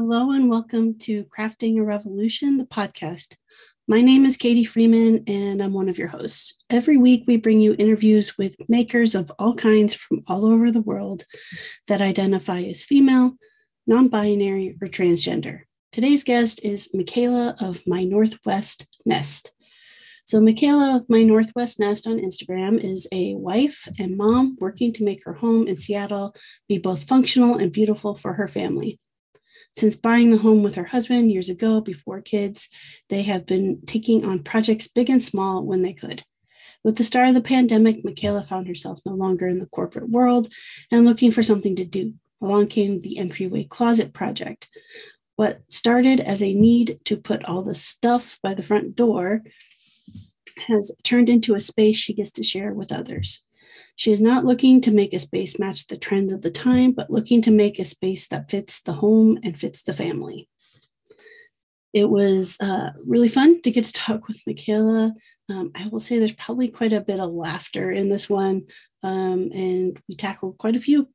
Hello and welcome to Crafting a Revolution, the podcast. My name is Katie Freeman and I'm one of your hosts. Every week we bring you interviews with makers of all kinds from all over the world that identify as female, non-binary, or transgender. Today's guest is Michaela of My Northwest Nest. So Michaela of My Northwest Nest on Instagram is a wife and mom working to make her home in Seattle be both functional and beautiful for her family. Since buying the home with her husband years ago before kids, they have been taking on projects big and small when they could. With the start of the pandemic, Michaela found herself no longer in the corporate world and looking for something to do. Along came the entryway closet project. What started as a need to put all the stuff by the front door has turned into a space she gets to share with others. She is not looking to make a space match the trends of the time, but looking to make a space that fits the home and fits the family. It was really fun to get to talk with Michaela. I will say there's probably quite a bit of laughter in this one, and we tackled quite a few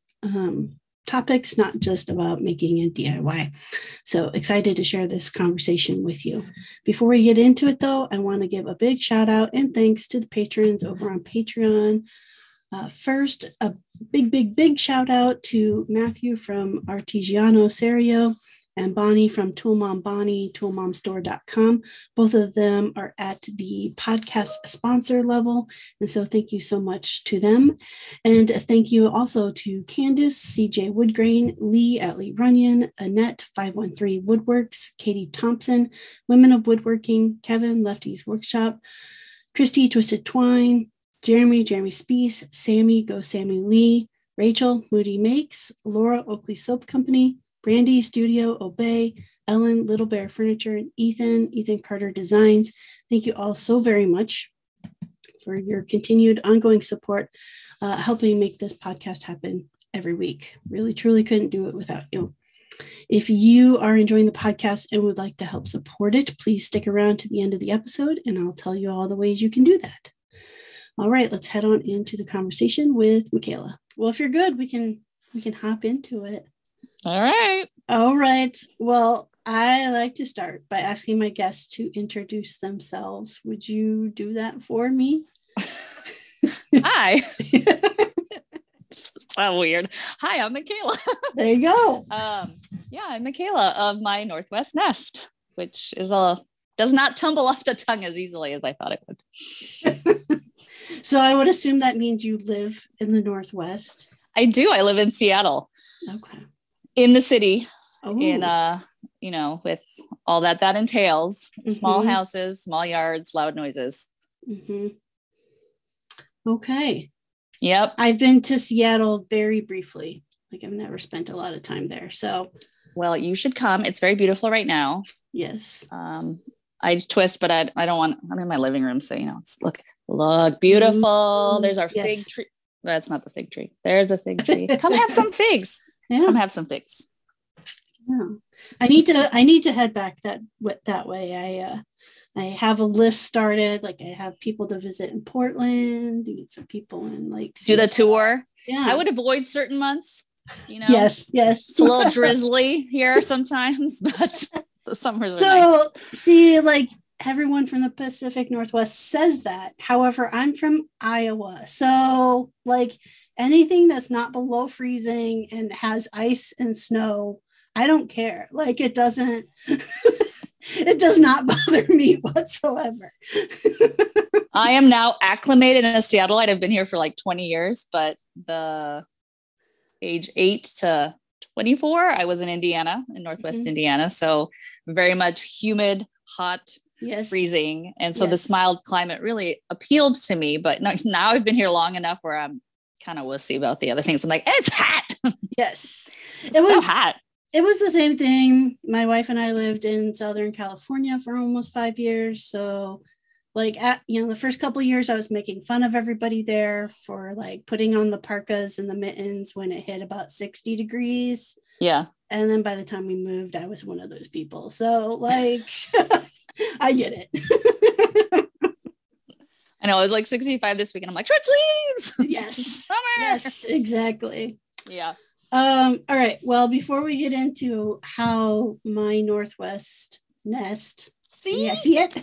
topics, not just about making a DIY. So excited to share this conversation with you. Before we get into it, though, I want to give a big shout out and thanks to the patrons over on Patreon. First, a big shout out to Matthew from Artigiano Serio and Bonnie from Tool Mom Bonnie, toolmomstore.com. Both of them are at the podcast sponsor level. And so thank you so much to them. And thank you also to Candace, CJ Woodgrain, Lee at Lee Runyon, Annette 513 Woodworks, Katie Thompson, Women of Woodworking, Kevin, Lefty's Workshop, Christy Twisted Twine, Jeremy Spees, Sammy, Go Sammy Lee, Rachel, Moody Makes, Laura, Oakley Soap Company, Brandy, Studio, Obey, Ellen, Little Bear Furniture, and Ethan Carter Designs. Thank you all so very much for your continued ongoing support, helping make this podcast happen every week. Really, truly couldn't do it without you. If you are enjoying the podcast and would like to help support it, please stick around to the end of the episode and I'll tell you all the ways you can do that. All right, let's head on into the conversation with Michaela. Well, if you're good, we can hop into it. All right. Well, I like to start by asking my guests to introduce themselves. Would you do that for me? Hi. So weird. Hi, I'm Michaela. There you go. I'm Michaela of My Northwest Nest, which does not tumble off the tongue as easily as I thought it would. So I would assume that means you live in the Northwest. I do. I live in Seattle. Okay. In the city. Oh. In with all that entails. Mm-hmm. Small houses, small yards, loud noises. Mm-hmm. Okay. Yep. I've been to Seattle very briefly. I've never spent a lot of time there. So well, you should come. It's very beautiful right now. Yes. I twist, but I don't want, I'm in my living room. So, it's look beautiful. Mm-hmm. There's our fig tree. That's not the fig tree. There's a fig tree. Come have some figs. Yeah. Come have some figs. Yeah. I need to head back that way. I have a list started. I have people to visit in Portland, get some people in do the tour. Yeah. I would avoid certain months, Yes. It's a little drizzly here sometimes, but the summers are nice. See, everyone from the Pacific Northwest says that. However, I'm from Iowa. So anything that's not below freezing and has ice and snow, I don't care. It doesn't, it does not bother me whatsoever. I am now acclimated in a Seattleite. I've been here for 20 years, but the age 8 to 24, I was in Indiana, in Northwest Indiana. So very much humid, hot, yes, freezing. And so this mild climate really appealed to me, but now I've been here long enough where I'm kind of wussy about the other things. I'm it's hot. Yes. It was so hot. It was the same thing. My wife and I lived in Southern California for almost 5 years. So the first couple of years I was making fun of everybody there for putting on the parkas and the mittens when it hit about 60 degrees. Yeah. And then by the time we moved, I was one of those people. So I get it. I know it was 65 this week and I'm short sleeves. Yes. Summer. Yes, exactly. Yeah. All right. Well, before we get into how my Northwest nest, See, I see it. Do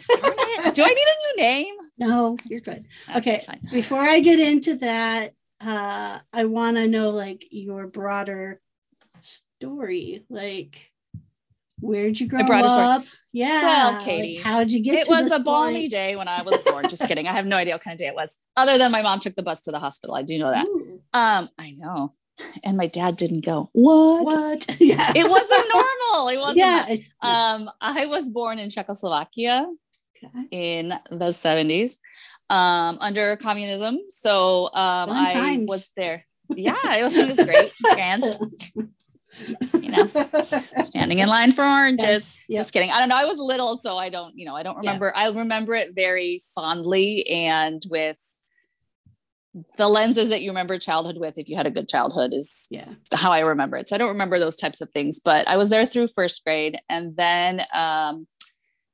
I need a new name? No, you're good. Okay. Fine. Before I get into that, I want to know like your broader story. Like, where'd you grow up? Yeah. Well, Katie, like, how'd you get it to was this a balmy point? day when I was born. Just kidding. I have no idea what kind of day it was, other than my mom took the bus to the hospital. I do know that. Ooh. I know. And my dad didn't go. What? Yeah. It wasn't normal. It wasn't. Yeah. I was born in Czechoslovakia in the 70s under communism. So I was there. Yeah, it was great. And standing in line for oranges. Yes. Yep. Just kidding. I don't know. I was little, so I don't remember. Yeah. I remember it very fondly and with the lenses that you remember childhood with, if you had a good childhood, is how I remember it. So I don't remember those types of things, but I was there through first grade, and then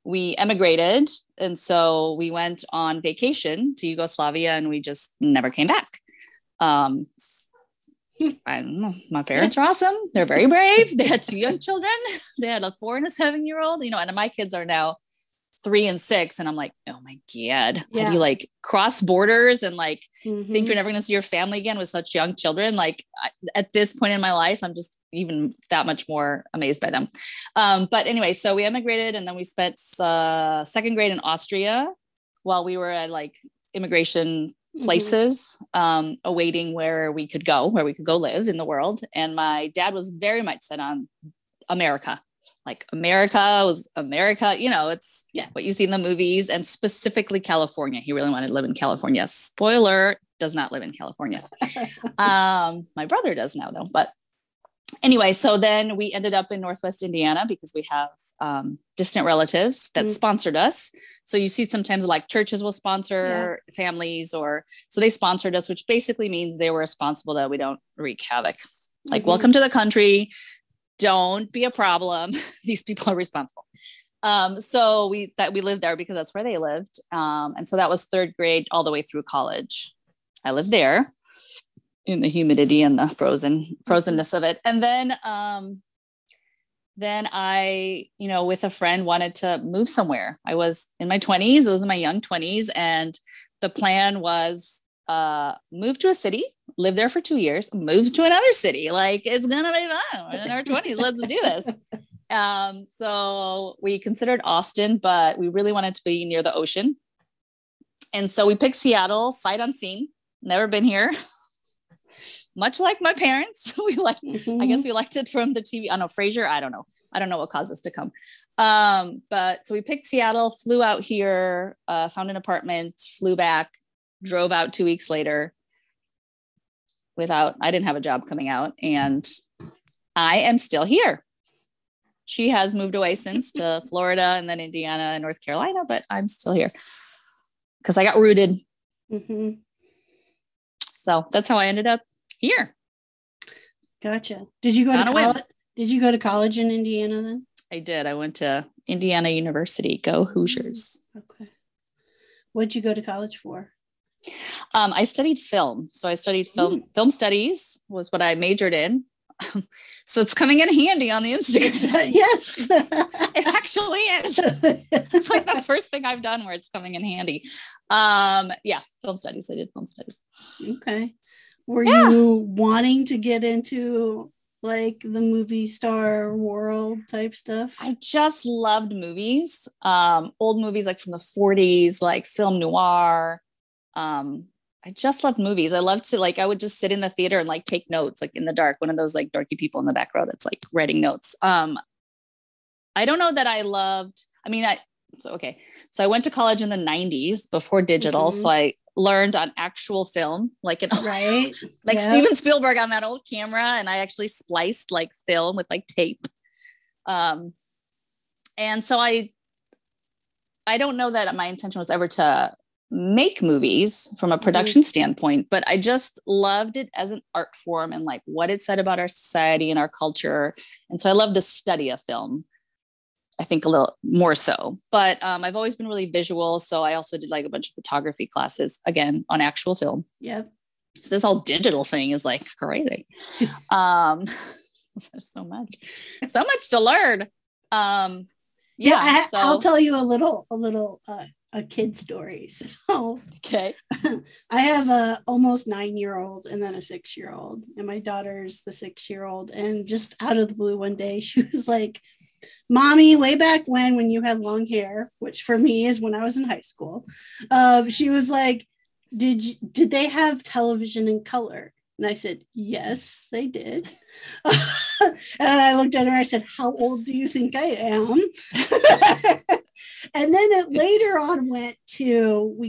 we emigrated. And so we went on vacation to Yugoslavia, and we just never came back. I don't know. My parents are awesome. They're very brave. They had 2 young children. They had a 4 and a 7-year-old, and my kids are now 3 and 6. And I'm like, oh my God, how do you like cross borders and like think you're never going to see your family again with such young children? Like at this point in my life, I'm just even that much more amazed by them. But anyway, so we emigrated, and then we spent second grade in Austria while we were at like immigration places, awaiting where we could go live in the world. And my dad was very much set on America. Like America was America, it's what you see in the movies, and specifically California. He really wanted to live in California. Spoiler, does not live in California. My brother does now though. But anyway, so then we ended up in Northwest Indiana because we have distant relatives that sponsored us. So you see sometimes like churches will sponsor families, or so they sponsored us, which basically means they were responsible that we don't wreak havoc. Like, welcome to the country. Don't be a problem. These people are responsible. So we lived there because that's where they lived. And so that was third grade all the way through college. I lived there in the humidity and the frozenness of it. And then I, with a friend, wanted to move somewhere. I was in my 20s. It was in my young 20s. And the plan was move to a city, live there for 2 years, move to another city. Like, it's going to be fun. We're in our 20s. Let's do this. So we considered Austin, but we really wanted to be near the ocean. And so we picked Seattle, sight unseen, never been here. Much like my parents, I guess we liked it from the TV. I don't know, Frasier. I don't know what caused us to come. But so we picked Seattle, flew out here, found an apartment, flew back, drove out 2 weeks later I didn't have a job coming out, and I am still here. She has moved away since to Florida and then Indiana and North Carolina, but I'm still here because I got rooted. So that's how I ended up here. Gotcha. Did you go to college? Did you go to college in Indiana then? I did. I went to Indiana University. Go Hoosiers. Okay. What'd you go to college for? I studied film. So I studied film studies was what I majored in. So it's coming in handy on the Instagram. Yes. It actually is. It's like the first thing I've done where it's coming in handy. Film studies. I did film studies. Okay. Were you wanting to get into like the movie star world type stuff? I just loved movies. Old movies like from the 40s, like film noir. I just loved movies. I loved to I would just sit in the theater and like take notes, like in the dark, one of those like dorky people in the back row that's like writing notes. I don't know that I loved, so I went to college in the 90s before digital. So I learned on actual film, Steven Spielberg on that old camera. And I actually spliced like film with like tape. And so I don't know that my intention was ever to make movies from a production standpoint, but I just loved it as an art form and like what it said about our society and our culture. And so I love the study of film, I think a little more so, but I've always been really visual. So I also did like a bunch of photography classes, again, on actual film. Yep. So this whole digital thing is like crazy. There's so much to learn. I'll tell you a kid story. So okay. I have a almost 9-year-old and then a 6-year-old, and my daughter's the 6-year-old. And just out of the blue one day, she was like, Mommy, way back when you had long hair, which for me is when I was in high school, she was like, did they have television in color? And I said, yes, they did. And I looked at her, I said, how old do you think I am? And then it later on we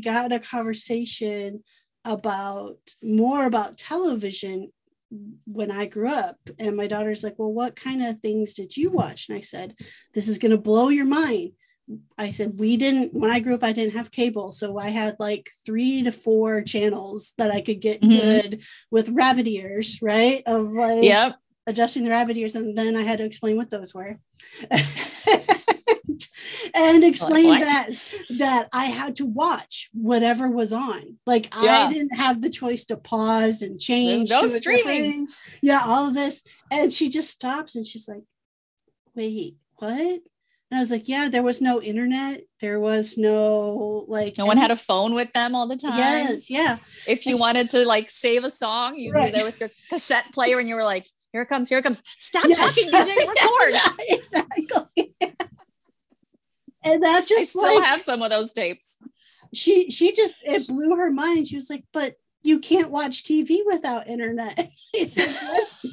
got a conversation more about television when I grew up. And my daughter's like, well, what kind of things did you watch? And I said, this is going to blow your mind. I said, when I grew up, I didn't have cable. So I had like 3 to 4 channels that I could get good with rabbit ears, right? Of like adjusting the rabbit ears. And then I had to explain what those were. And explain that I had to watch whatever was on. Like I didn't have the choice to pause and change. There's no streaming. All of this. And she just stops and she's like, wait, what? And I was like, yeah, there was no internet. There was no no one had a phone with them all the time. Yes. Yeah. If you wanted to like save a song, you were there with your cassette player and you were like, here it comes. Stop talking, DJ, record. Exactly. And that just I still have some of those tapes. She just, it blew her mind. She was like, but you can't watch TV without internet. I said, yes,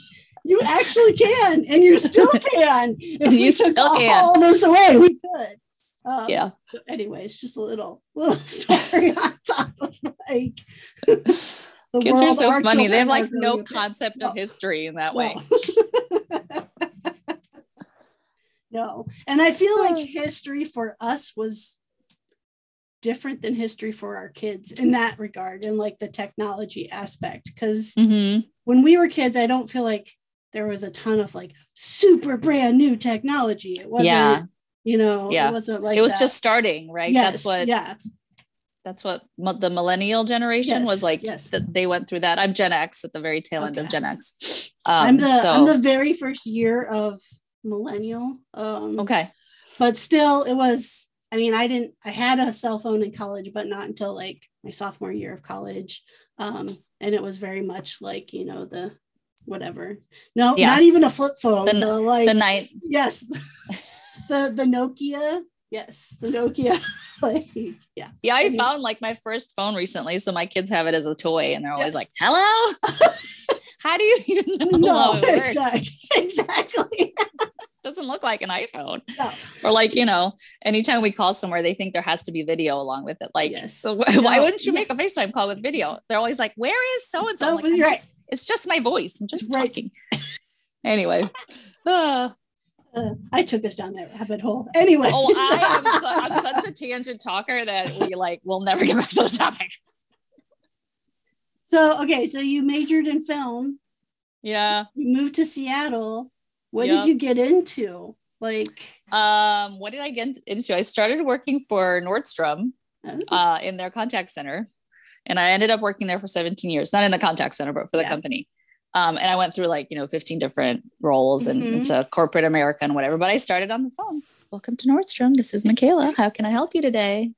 you actually can. And you still can. If you still can. All this away, we could. So anyways, just a little story on top of like kids are so funny. They have like no concept of history in that way. No. And I feel like history for us was different than history for our kids in that regard, and like the technology aspect. Because when we were kids, I don't feel like there was a ton of like super brand new technology. It wasn't, it wasn't like it was just starting, right? Yes, that's what the millennial generation was like. Yes. They went through that. I'm Gen X, at the very tail end of Gen X. I'm the very first year of millennial. But still, it was, I had a cell phone in college, but not until like my sophomore year of college. And it was very much like, the whatever. No, not even a flip phone. The Nokia. Yes, the Nokia. I found like my first phone recently, so my kids have it as a toy, and they're always like, "Hello." How do you even know how it works? Exactly. Doesn't look like an iPhone. No. Or like, anytime we call somewhere, they think there has to be video along with it. Like, so why wouldn't you make a FaceTime call with video? They're always like, where is so-and-so? I'm like, it's just my voice. I'm just talking. Anyway. I took us down that rabbit hole. Anyway. I'm such a tangent talker that we'll never get back to the topic. So you majored in film. Yeah. You moved to Seattle. What did you get into? What did I get into? I started working for Nordstrom in their contact center. And I ended up working there for 17 years, not in the contact center, but for the company. And I went through 15 different roles and into corporate America and whatever, but I started on the phones. Welcome to Nordstrom. This is Michaela. How can I help you today?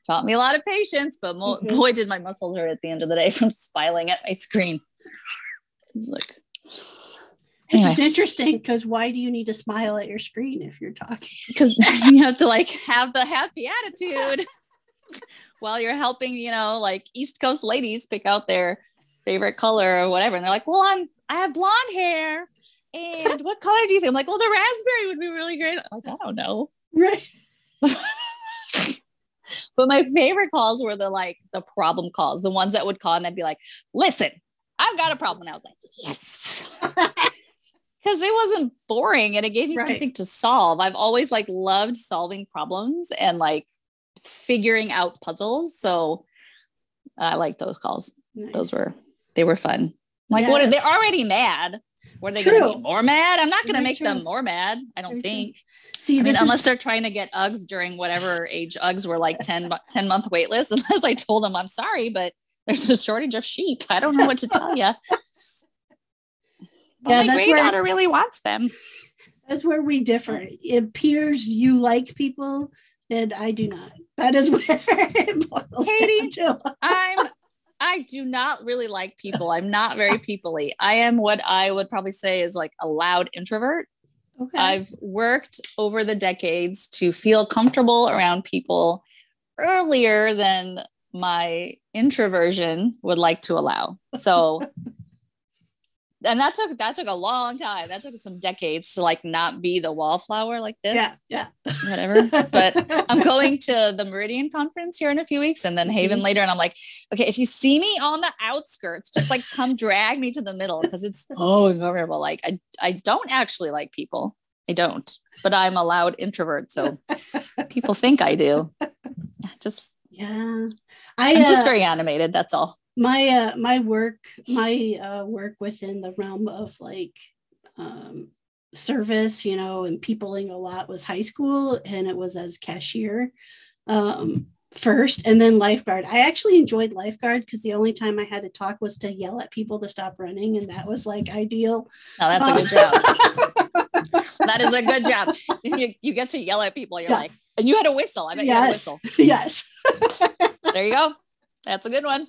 Taught me a lot of patience, but boy, did my muscles hurt at the end of the day from smiling at my screen. It's like, Which is interesting, because why do you need to smile at your screen if you're talking? Because you have to have the happy attitude while you're helping, East Coast ladies pick out their favorite color or whatever. And they're like, well, I have blonde hair. And what color do you think? I'm like, well, the raspberry would be really great. I'm like, I don't know. Right. But my favorite calls were the problem calls, the ones that would call and I'd be like, listen, I've got a problem. And I was like, yes. Because it wasn't boring and it gave me something to solve. I've always loved solving problems and figuring out puzzles. So I like those calls. Nice. They were fun. What are they already mad? Were they going to be more mad? I'm not going to make them more mad. I don't think. See, unless they're trying to get Uggs during whatever age Uggs were 10-month wait list. Unless I told them, I'm sorry, but there's a shortage of sheep. I don't know what to tell you. Yeah, my granddaughter really wants them. That's where we differ. It appears you like people, and I do not. That is where it boils Katie, down to. I do not really like people. I'm not very people-y. I am what I would probably say is like a loud introvert. Okay. I've worked over the decades to feel comfortable around people earlier than my introversion would like to allow. So, and that took a long time. That took some decades to like not be the wallflower like this. Yeah. Whatever. But I'm going to the Meridian conference here in a few weeks and then Haven later. And I'm like, okay, if you see me on the outskirts, just like come drag me to the middle because it's uncomfortable. Like I don't actually like people. I don't, but I'm a loud introvert. So people think I do. I'm just very animated. That's all. My work within the realm of like service, and peopling a lot was high school, and it was as cashier first, and then lifeguard. I actually enjoyed lifeguard because the only time I had to talk was to yell at people to stop running, and that was like ideal. Oh, that's a good job. That is a good job. You get to yell at people. You're like, and you had a whistle. I bet you had a whistle. Yes. There you go. That's a good one.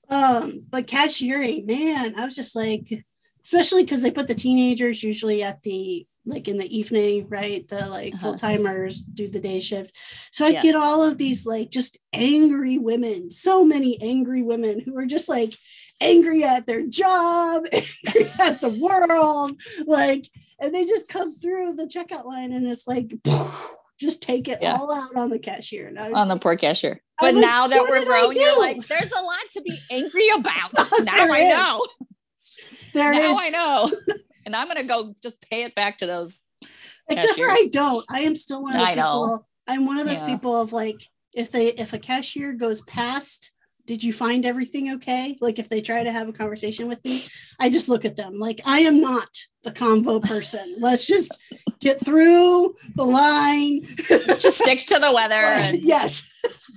But cashiering, man, I was just like, especially because they put the teenagers usually at the like in the evening, right? The like full timers do the day shift. So I get all of these like just angry women, so many angry women who are just like angry at their job, angry at the world, like, and they just come through the checkout line and it's like, just take it all out on the cashier. On the poor cashier. But now that we're grown, you're like, there's a lot to be angry about. Now I know. I know. And I'm going to go just pay it back to those Except cashiers. for I don't. I am still one of those people. I'm one of those people of like, if a cashier goes past, did you find everything okay? Like if they try to have a conversation with me, I just look at them like I am not the convo person. Let's just get through the line. Let's just stick to the weather. And yes.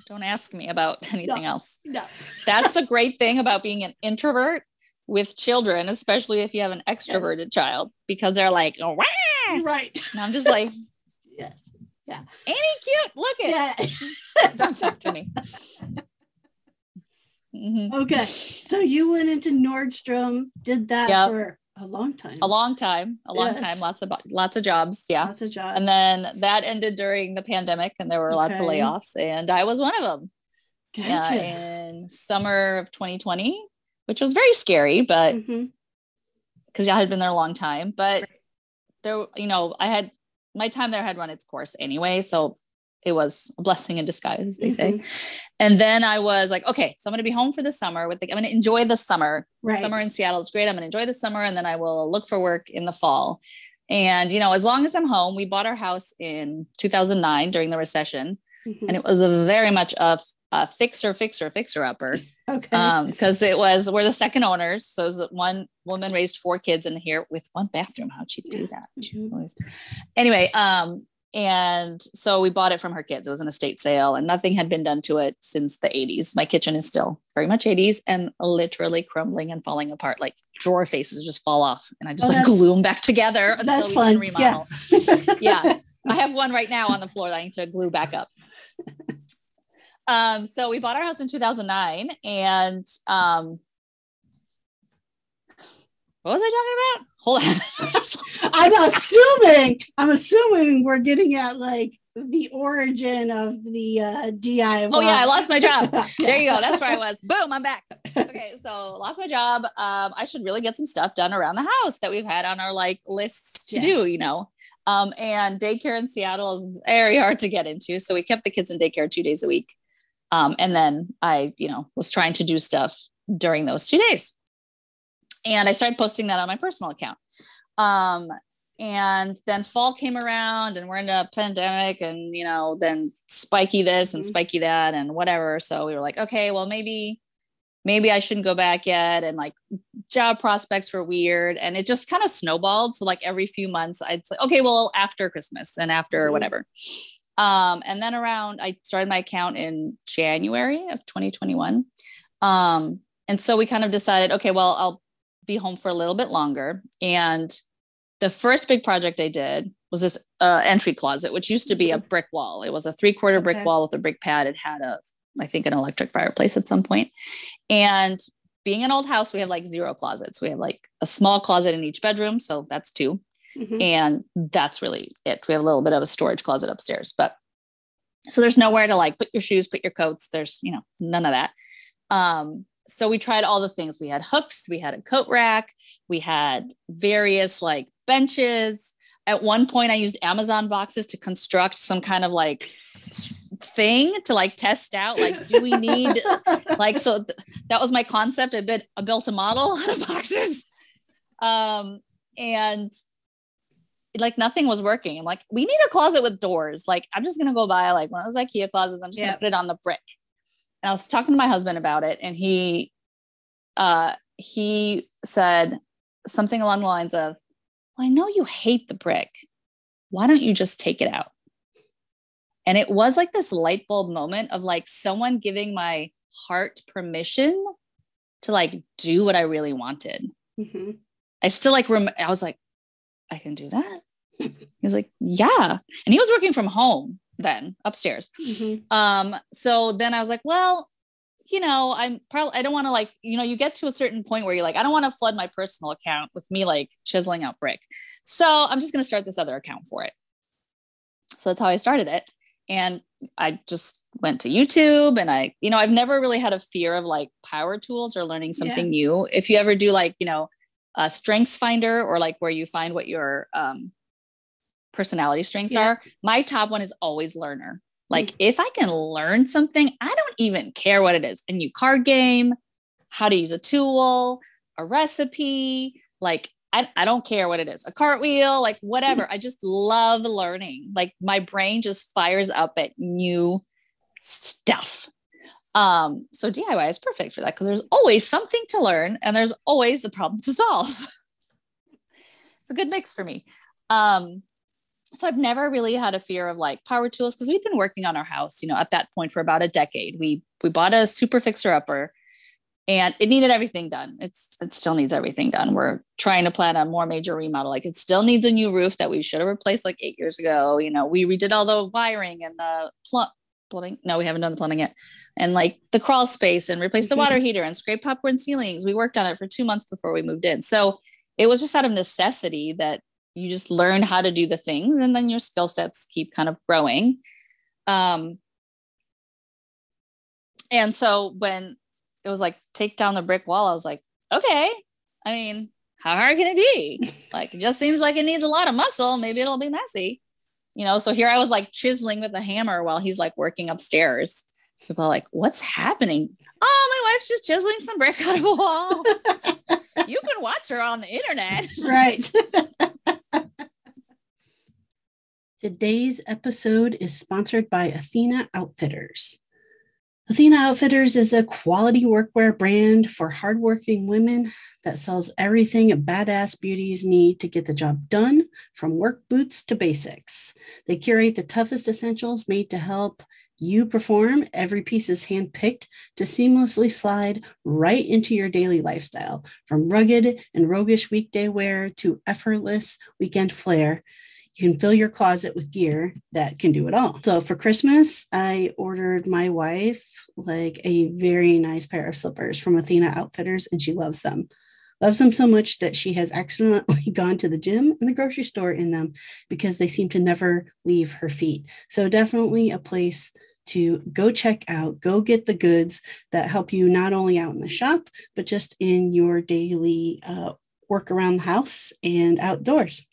Don't ask me about anything else. No. That's the great thing about being an introvert with children, especially if you have an extroverted child, because they're like, oh, wah! Right. And I'm just like, yes. Yeah. Ain't he cute? Look at it. Don't talk to me. Mm-hmm. Okay. So you went into Nordstrom, did that for a long time. A long time. Lots of jobs. Yeah. Lots of jobs. And then that ended during the pandemic and there were lots of layoffs and I was one of them. Gotcha. In summer of 2020, which was very scary, but because I had been there a long time, but there, I had my time there had run its course anyway. So it was a blessing in disguise, as they say. And then I was like, okay, so I'm going to be home for the summer I'm going to enjoy the summer. Right. Summer in Seattle is great. I'm going to enjoy the summer. And then I will look for work in the fall. And, as long as I'm home, we bought our house in 2009 during the recession. And it was very much a fixer upper. Okay. Because we're the second owners. So it was one woman raised 4 kids in here with 1 bathroom. How'd she do that? Anyway, and so we bought it from her kids. It was an estate sale and nothing had been done to it since the 80s. My kitchen is still very much 80s and literally crumbling and falling apart. Like drawer faces just fall off and I just glue them back together until we can remodel. Yeah. I have one right now on the floor that I need to glue back up. So we bought our house in 2009 and, what was I talking about? Hold on. I'm assuming we're getting at like the origin of the DIY. Oh yeah, I lost my job. There you go. That's where I was. Boom, I'm back. Okay, so lost my job. I should really get some stuff done around the house that we've had on our like lists to do, and daycare in Seattle is very hard to get into. So we kept the kids in daycare 2 days a week. And then I, was trying to do stuff during those 2 days. And I started posting that on my personal account. And then fall came around and we're in a pandemic and, then spiky this and spiky that and whatever. So we were like, okay, well, maybe I shouldn't go back yet. And like job prospects were weird and it just kind of snowballed. So like every few months I'd say, okay, well, after Christmas and after whatever. And then I started my account in January of 2021. And so we kind of decided, okay, well, I'll be home for a little bit longer. And the first big project I did was this entry closet, which used to be a brick wall. It was a 3/4 brick wall with a brick pad. It had I think an electric fireplace at some point. And being an old house, we had like 0 closets. We have like a small closet in each bedroom. So that's 2. And that's really it. We have a little bit of a storage closet upstairs, but so there's nowhere to like put your shoes, put your coats. There's, none of that. So we tried all the things. We had hooks, we had a coat rack, we had various like benches. At one point I used Amazon boxes to construct some kind of like thing to like test out, like, do we need like, so that was my concept. I built a model out of boxes. And like nothing was working. I'm like, we need a closet with doors. Like, I'm just going to go buy like one of those IKEA closets. I'm just going to put it on the brick. And I was talking to my husband about it. And he said something along the lines of, well, I know you hate the brick. Why don't you just take it out? And it was like this light bulb moment of like someone giving my heart permission to like do what I really wanted. I still like, I was like, I can do that. He was like, yeah. And he was working from home then upstairs. So then I was like, well, I don't want to like, you get to a certain point where you're like, I don't want to flood my personal account with me like chiseling out brick. So I'm just going to start this other account for it. So that's how I started it. And I just went to YouTube and I've never really had a fear of like power tools or learning something new. If you ever do like, a strengths finder or like where you find what your personality strengths are, my top one is always learner. Like if I can learn something, I don't even care what it is. A new card game, how to use a tool, a recipe, like I don't care what it is, a cartwheel, like whatever. I just love learning. Like my brain just fires up at new stuff. So DIY is perfect for that because there's always something to learn and there's always a problem to solve. It's a good mix for me. So I've never really had a fear of like power tools because we've been working on our house, at that point for about a decade. We bought a super fixer upper and it needed everything done. It still needs everything done. We're trying to plan a more major remodel. Like it still needs a new roof that we should have replaced like 8 years ago. We redid all the wiring and the plumbing. No, we haven't done the plumbing yet. And like the crawl space and replaced the water heater and scrape popcorn ceilings. We worked on it for 2 months before we moved in. So it was just out of necessity that you just learn how to do the things and then your skill sets keep kind of growing. And so when it was like, take down the brick wall, I was like, okay, I mean, how hard can it be? Like, it just seems like it needs a lot of muscle. Maybe it'll be messy, so here I was like chiseling with a hammer while he's like working upstairs. People are like, what's happening? Oh, my wife's just chiseling some brick out of a wall. You can watch her on the internet. Right. Today's episode is sponsored by Athena Outfitters. Athena Outfitters is a quality workwear brand for hardworking women that sells everything badass beauties need to get the job done, from work boots to basics. They curate the toughest essentials made to help you perform. Every piece is handpicked to seamlessly slide right into your daily lifestyle, from rugged and roguish weekday wear to effortless weekend flair. You can fill your closet with gear that can do it all. So for Christmas, I ordered my wife like a very nice pair of slippers from Athena Outfitters, and she loves them. Loves them so much that she has accidentally gone to the gym and the grocery store in them because they seem to never leave her feet. So definitely a place to go check out, go get the goods that help you not only out in the shop, but just in your daily work around the house and outdoors.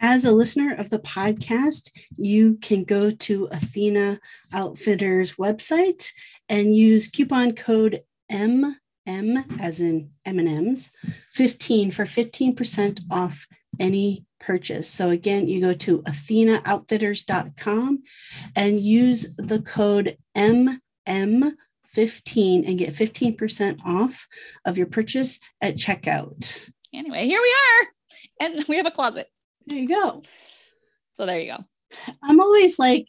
As a listener of the podcast, you can go to Athena Outfitters website and use coupon code MM as in M&Ms 15 for 15% off any purchase. So again, you go to athenaoutfitters.com and use the code MM15 and get 15% off of your purchase at checkout. Anyway, here we are. And we have a closet. There you go. So there you go. I'm always like,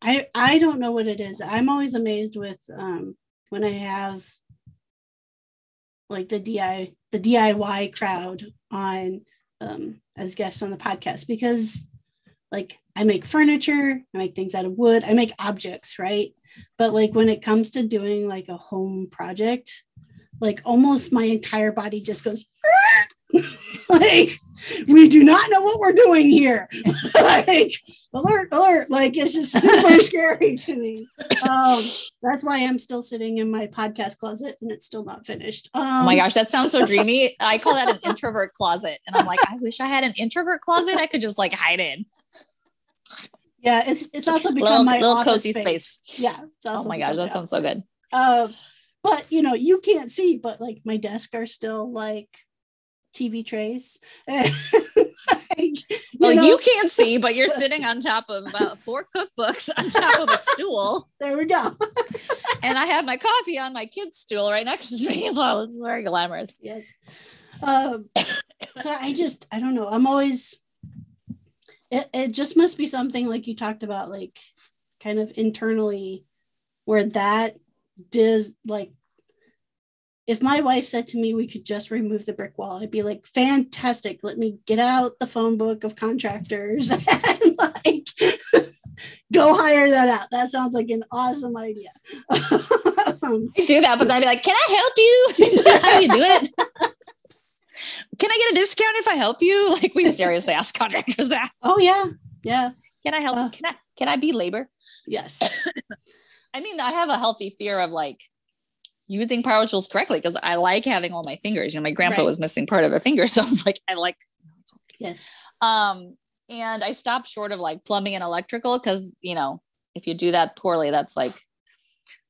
I don't know what it is. I'm always amazed with when I have like the DIY crowd on as guests on the podcast, because like I make furniture, I make things out of wood, I make objects, right? But like when it comes to doing like a home project, like almost my entire body just goes like, we do not know what we're doing here. Like, alert, like it's just super scary to me. That's why I'm still sitting in my podcast closet and it's still not finished. Oh my gosh, that sounds so dreamy. I call that an introvert closet. And I'm like, I wish I had an introvert closet I could just like hide in. Yeah, it's also become my little office cozy space. Yeah. It's also oh my gosh, that sounds so good. But you can't see, but like my desk are still like TV trays. You can't see, but you're sitting on top of about 4 cookbooks on top of a stool. There we go. And I have my coffee on my kid's stool right next to me as well. It's very glamorous. Yes. So I don't know. I'm always, it just must be something like you talked about, like kind of internally where that does, like, if my wife said to me we could just remove the brick wall, I'd be like, fantastic. Let me get out the phone book of contractors and like go hire that out. That sounds like an awesome idea. I do that, but then I'd be like, can I help you? Is that how you do it? Can I get a discount if I help you? Like we seriously ask contractors that. Oh yeah. Yeah. Can I help? Can I be labor? Yes. I mean, I have a healthy fear of like using power tools correctly because I like having all my fingers. My grandpa was missing part of a finger, so I was like, I like. Yes. And I stopped short of like plumbing and electrical because if you do that poorly, that's like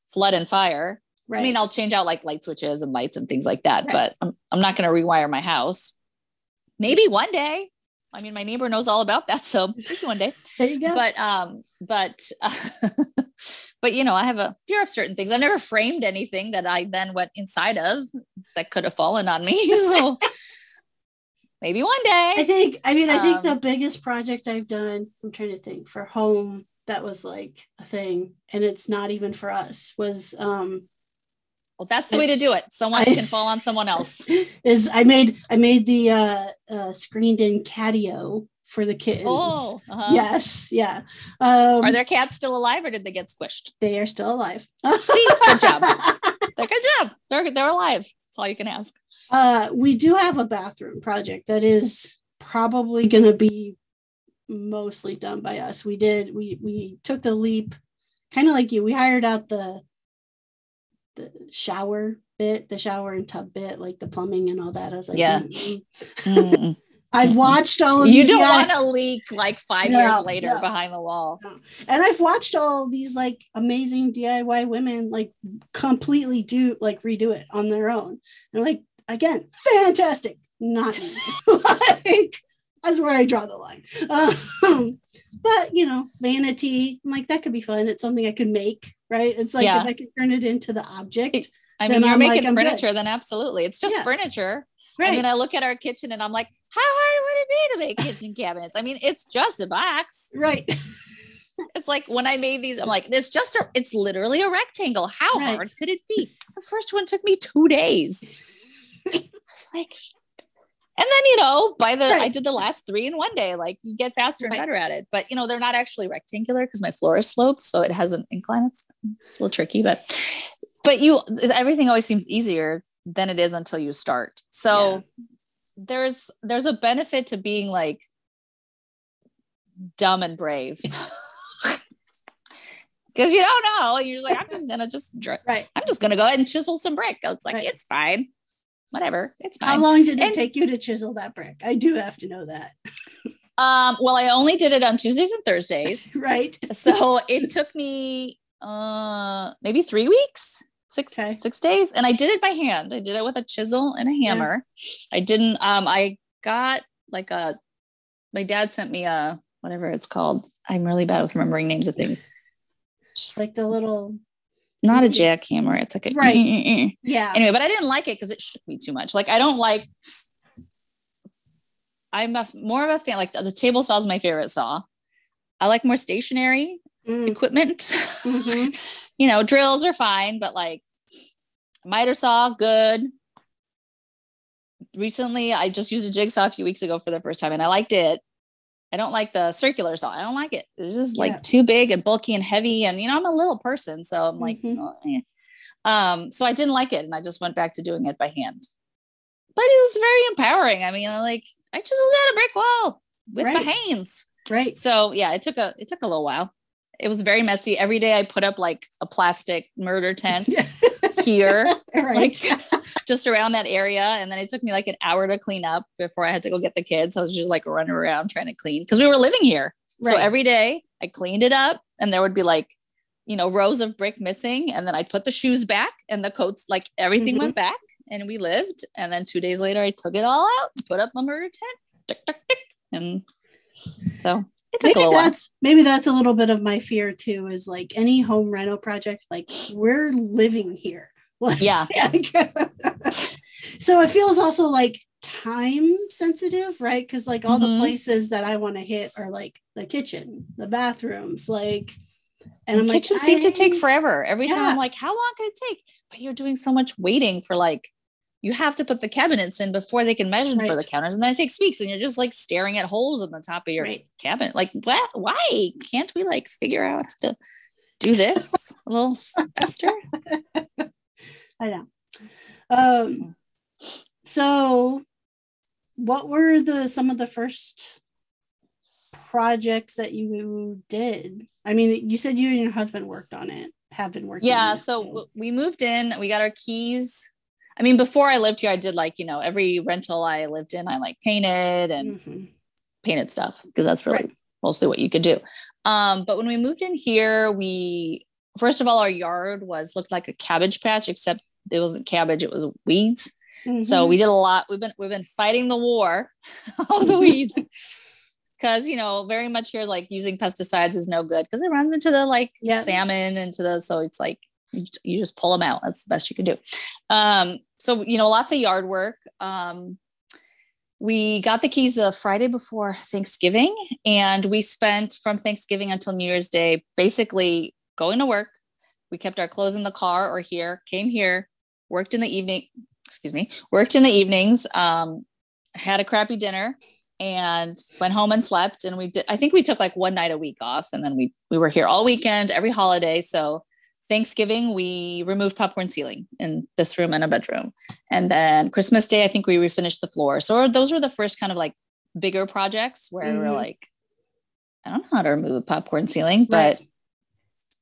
flood and fire. Right. I mean, I'll change out like light switches and lights and things like that, but I'm not going to rewire my house. Maybe one day. I mean, my neighbor knows all about that, so maybe one day. There you go. But I have a fear of certain things. I've never framed anything that I then went inside of that could have fallen on me. So maybe one day. I think the biggest project I've done, I'm trying to think, for home that was like a thing, and it's not even for us, was well, that's the way to do it. Someone can fall on someone else. I made the screened in catio for the kittens. Oh, yes, yeah. Are their cats still alive, or did they get squished? They are still alive. See, good job. Good job. They're alive. That's all you can ask. We do have a bathroom project that is probably going to be mostly done by us. We took the leap, kind of like you. We hired out the shower bit, the shower and tub bit, like the plumbing and all that. I was like, yeah. I've watched all of you don't want to leak like 5 years later behind the wall. No. And I've watched all these like amazing DIY women like completely redo it on their own. And like, again, fantastic. Not me. Like, that's where I draw the line. But vanity, I'm like, that could be fun. It's something I could make, right? It's like if I could turn it into the object. You're making furniture, then absolutely. It's just furniture. Right. I mean, I look at our kitchen and I'm like, how hard would it be to make kitchen cabinets? I mean, it's just a box. Right. It's like when I made these, I'm like, it's literally a rectangle. How hard could it be? The first one took me 2 days. I was like, and then, I did the last 3 in one day. Like you get faster and better at it, but they're not actually rectangular because my floor is sloped. So it has an incline. It's a little tricky, but everything always seems easier than it is until you start. So there's a benefit to being like dumb and brave because you don't know. You're like, I'm just gonna go ahead and chisel some brick. It's like, it's fine. Whatever. It's fine. How long did it take you to chisel that brick? I do have to know that. Well, I only did it on Tuesdays and Thursdays. Right. So it took me maybe 3 weeks. 6 days. And I did it by hand. I did it with a chisel and a hammer. Yeah. I didn't, I got like my dad sent me a, whatever it's called. I'm really bad with remembering names of things. Just like the little, not a jackhammer. It's like a, yeah. Anyway, but I didn't like it because it shook me too much. Like, I'm more of a fan. Like the table saw is my favorite saw. I like more stationary equipment. Mm-hmm. Drills are fine, but like miter saw, good. recently I just used a jigsaw a few weeks ago for the first time and I liked it. I don't like the circular saw. I don't like it. It's just like too big and bulky and heavy. And, I'm a little person. So I'm like, oh, yeah. So I didn't like it. And I just went back to doing it by hand. But it was very empowering. I mean, I just got a brick wall with my hands. Right. So yeah, it took a little while. It was very messy. Every day I put up like a plastic murder tent here, like just around that area. And then it took me like an hour to clean up before I had to go get the kids. I was just like running around trying to clean because we were living here. Right. So every day I cleaned it up and there would be like, rows of brick missing. And then I'd put the shoes back and the coats, like everything went back and we lived. And then 2 days later, I took it all out, put up my murder tent, tick, tick, tick, and so it took a little while. Maybe that's a little bit of my fear too, is like any home reno project, like we're living here. Yeah. So it feels also like time sensitive, right? Because like all the places that I want to hit are like the kitchen, the bathrooms, like, and I'm like, kitchen seems to take forever. Every time I'm like, how long can it take? But you're doing so much waiting for like, you have to put the cabinets in before they can measure for the counters. And then it takes weeks and you're just like staring at holes in the top of your cabinet. Like, what? Why can't we like figure out to do this a little faster? I know. So what were some of the first projects that you did? I mean, you said you and your husband worked on it, have been working on it. So we moved in, we got our keys. I mean, before I lived here, I did like, every rental I lived in, I like painted and painted stuff because that's really mostly what you could do. But when we moved in here, first of all, our yard looked like a cabbage patch, except it wasn't cabbage, it was weeds. So we did a lot. We've been fighting the war of the weeds because, very much here, like using pesticides is no good because it runs into the like salmon so it's like, you just pull them out. That's the best you can do. So, lots of yard work. We got the keys the Friday before Thanksgiving, and we spent from Thanksgiving until New Year's Day, basically going to work. We kept our clothes in the car or here, came here, worked in the evenings, had a crappy dinner and went home and slept. And I think we took like one night a week off. And then we were here all weekend, every holiday. So Thanksgiving, we removed popcorn ceiling in this room and a bedroom. And then Christmas Day, I think we refinished the floor. So those were the first kind of like bigger projects where we're like, I don't know how to remove a popcorn ceiling, but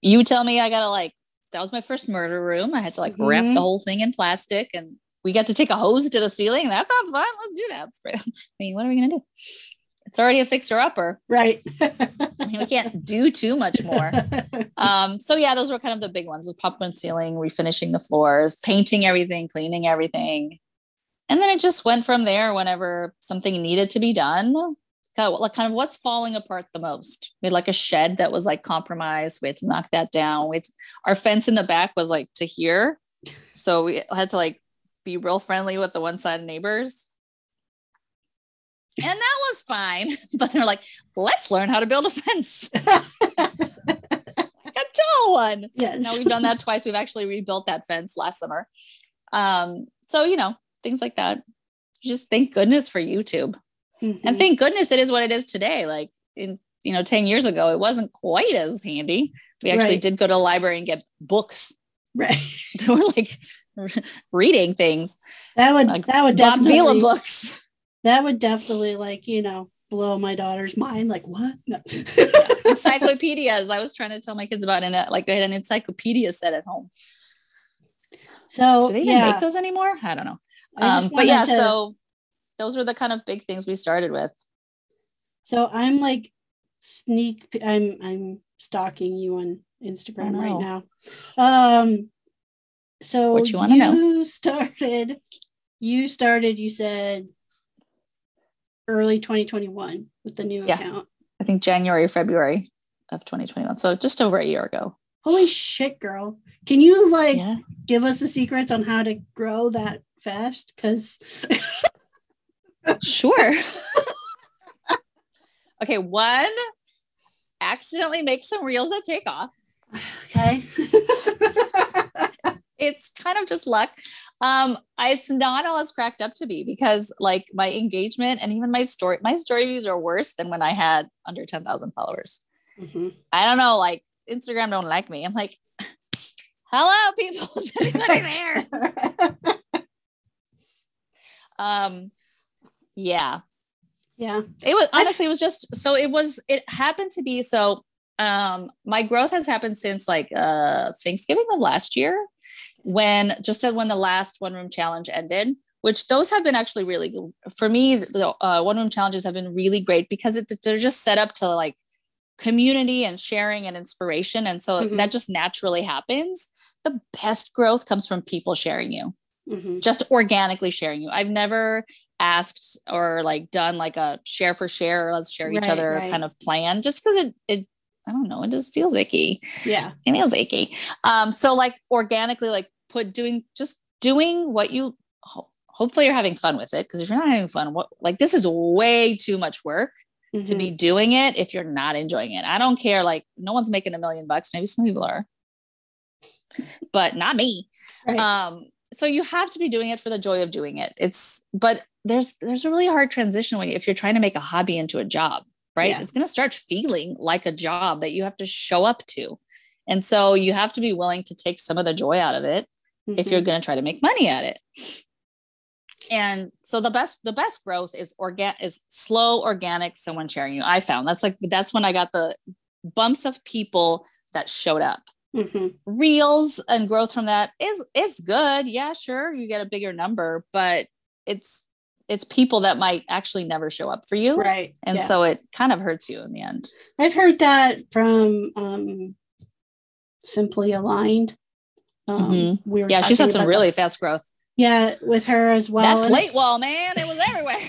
you tell me I gotta that was my first murder room. I had to wrap the whole thing in plastic and we got to take a hose to the ceiling. That sounds fun. Let's do that. I mean, what are we going to do? It's already a fixer upper. Right. I mean, we can't do too much more. So yeah, those were kind of the big ones with popcorn ceiling, refinishing the floors, painting everything, cleaning everything. And then it just went from there whenever something needed to be done. Kind of what's falling apart the most. We had like a shed that was like compromised. We had to knock that down. Our fence in the back was like to here. So we had to be real friendly with the one side neighbors. And that was fine. But they're like, let's learn how to build a fence. A tall one. Yes. Now we've done that twice. We've actually rebuilt that fence last summer. So, things like that. Just thank goodness for YouTube. And thank goodness it is what it is today. Like in 10 years ago, it wasn't quite as handy. We actually did go to the library and get books. Right. They were like reading things. That would definitely Bob Vila books. That would definitely blow my daughter's mind. Like what? No. Encyclopedias. I was trying to tell my kids about it. They had an encyclopedia set at home. So do they even make those anymore? I don't know. But yeah, so those were the kind of big things we started with. So I'm I'm stalking you on Instagram right now. So what you want to know? You started, you said early 2021 with the new account. I think January, February of 2021. So just over a year ago. Holy shit, girl. Can you give us the secrets on how to grow that fast? Because sure. Okay, one, accidentally make some reels that take off. Okay. It's kind of just luck. It's not all it's cracked up to be because like my engagement and even my story views are worse than when I had under 10,000 followers. Mm-hmm. I don't know, like Instagram don't like me. I'm like, hello people, is anybody there? Yeah. It was honestly, it happened to be so. My growth has happened since like Thanksgiving of last year, when the last one room challenge ended, which those have been actually really good for me. The one room challenges have been really great because they're just set up to like community and sharing and inspiration, and so that just naturally happens. The best growth comes from people sharing you, just organically sharing you. I've never asked or like done like a share for share, or let's share each other kind of plan, just because it I don't know, it just feels icky. Yeah, it feels icky. So like organically, like doing what you hopefully you're having fun with it, because if you're not having fun, this is way too much work to be doing it if you're not enjoying it. I don't care, like no one's making $1 million, maybe some people are, but not me. Right. So you have to be doing it for the joy of doing it. But there's a really hard transition if you're trying to make a hobby into a job, right? Yeah. It's going to start feeling like a job that you have to show up to. And so you have to be willing to take some of the joy out of it if you're going to try to make money at it. And so the best growth is slow, organic, someone sharing you. I found that's when I got the bumps of people that showed up. Reels and growth from that is good. Yeah, sure. You get a bigger number, but it's people that might actually never show up for you. Right. And so it kind of hurts you in the end. I've heard that from Simply Aligned. She's had some really fast growth. Yeah, with her as well. That plate wall, man, it was everywhere.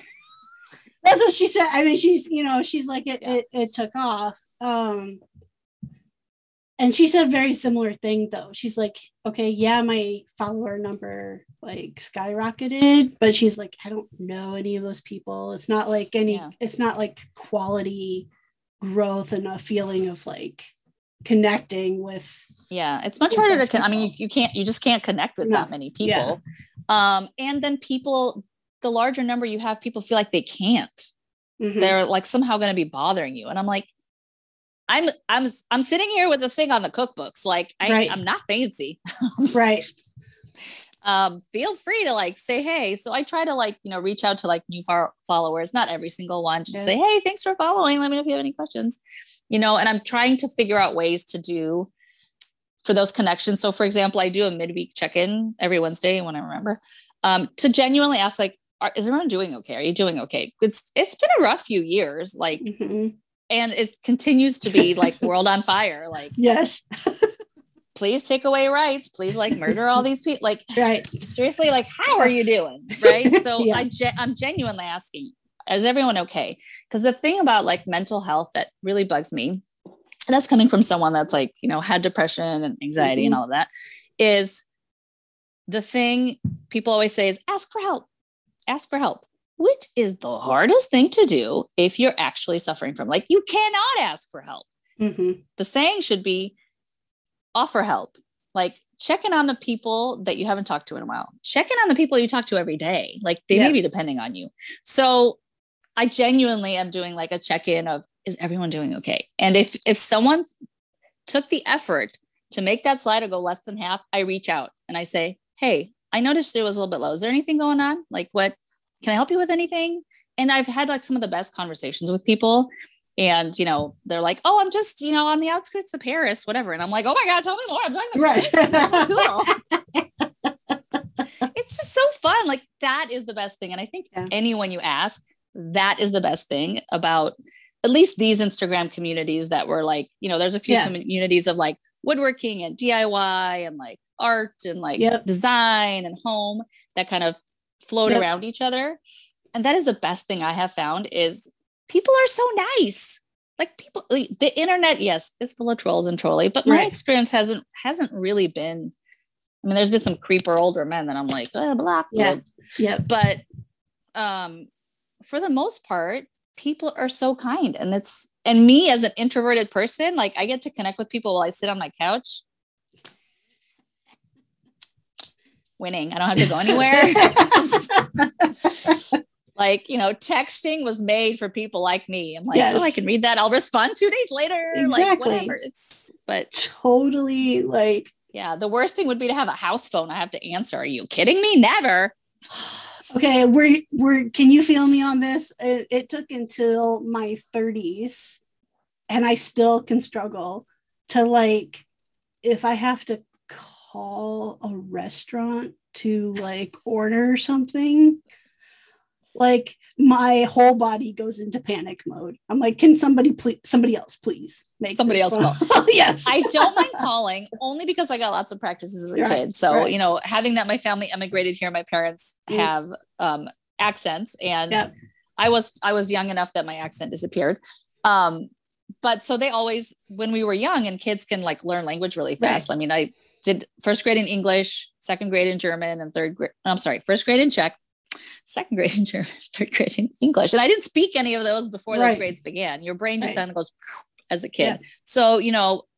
That's what she said. I mean, she's like, it took off. And she said a very similar thing though. She's like, okay, yeah, my follower number like skyrocketed, but she's like, I don't know any of those people. It's not like it's not like quality growth and a feeling of like connecting with. Yeah, it's much harder to. I mean, you just can't connect with that many people. Yeah. And then people, the larger number you have, people feel like they can't. They're like somehow going to be bothering you, and I'm like, I'm sitting here with a thing on the cookbooks. Like I'm not fancy. Right. Feel free to like say, hey, so I try to like, reach out to like new followers, not every single one, just say, hey, thanks for following. Let me know if you have any questions, and I'm trying to figure out ways to do for those connections. So for example, I do a midweek check-in every Wednesday when I remember, to genuinely ask like, is everyone doing okay? Are you doing okay? It's been a rough few years. Like, and it continues to be like world on fire. Like, yes, please take away rights. Please like murder all these people. Like, right. Seriously, like, how are you doing? Right. So I'm genuinely asking, is everyone okay? Because the thing about like mental health that really bugs me, and that's coming from someone that's like, had depression and anxiety and all of that, is the thing people always say is ask for help. Which is the hardest thing to do if you're actually suffering from, like, you cannot ask for help. The saying should be offer help. Like, check in on the people that you haven't talked to in a while. Check in on the people you talk to every day. Like, they may be depending on you. So I genuinely am doing like a check-in of, is everyone doing okay? And if someone took the effort to make that slider go less than half, I reach out and I say, hey, I noticed it was a little bit low. Is there anything going on? Like, what? Can I help you with anything? And I've had like some of the best conversations with people, and, they're like, oh, I'm just, on the outskirts of Paris, whatever. And I'm like, oh my God, tell me more. I'm talking cool. It's just so fun. Like, that is the best thing. And I think anyone you ask, that is the best thing about at least these Instagram communities that were like, there's a few communities of like woodworking and DIY and like art and like design and home that kind of float around each other. And that is the best thing I have found is people are so nice. Like, people, the internet, yes, is full of trolls and trolly, but my experience hasn't really been, I mean, there's been some creeper older men that I'm like, block. But for the most part, people are so kind. And me as an introverted person, like, I get to connect with people while I sit on my couch. winning. I don't have to go anywhere. Like, texting was made for people like me. I'm like, I can read that. I'll respond 2 days later. Exactly. Like, whatever. But totally like, yeah, the worst thing would be to have a house phone I have to answer. Are you kidding me? Never. Okay, can you feel me on this? It took until my 30s, and I still can struggle to, like, if I have to call a restaurant to like order something, like my whole body goes into panic mode. I'm like, can somebody else please make somebody else call? Yes. I don't mind calling, only because I got lots of practices as a kid. So, having that my family emigrated here, my parents have accents, and I was young enough that my accent disappeared. But so they always, when we were young, and kids can like learn language really fast. Right. I mean, I did first grade in English, second grade in German, and first grade in Czech, second grade in German, third grade in English. And I didn't speak any of those before those grades began. Your brain just kind of goes as a kid. Yeah. So,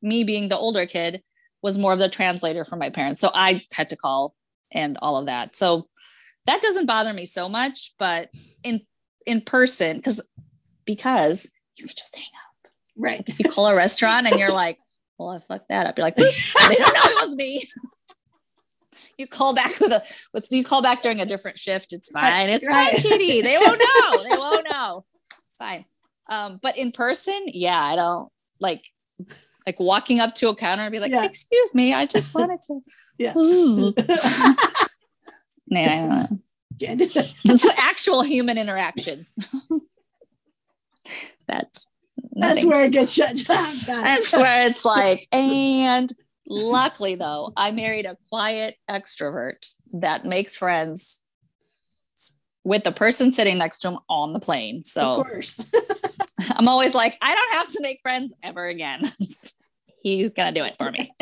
me being the older kid was more of the translator for my parents. So I had to call and all of that. So that doesn't bother me so much, but in person, because you can just hang up. Right. Like if you call a restaurant and you're like, well, I fucked that up. You're like, they don't know it was me. You call back you call back during a different shift. It's fine. It's fine, Katie. They won't know. It's fine. But in person, I don't like walking up to a counter and be like, excuse me, I just wanted to. Yes. Nah. It's actual human interaction. That's where it gets shut down. That's where it's like, and luckily though, I married a quiet extrovert that makes friends with the person sitting next to him on the plane. So of course. I'm always like, I don't have to make friends ever again. He's gonna do it for me.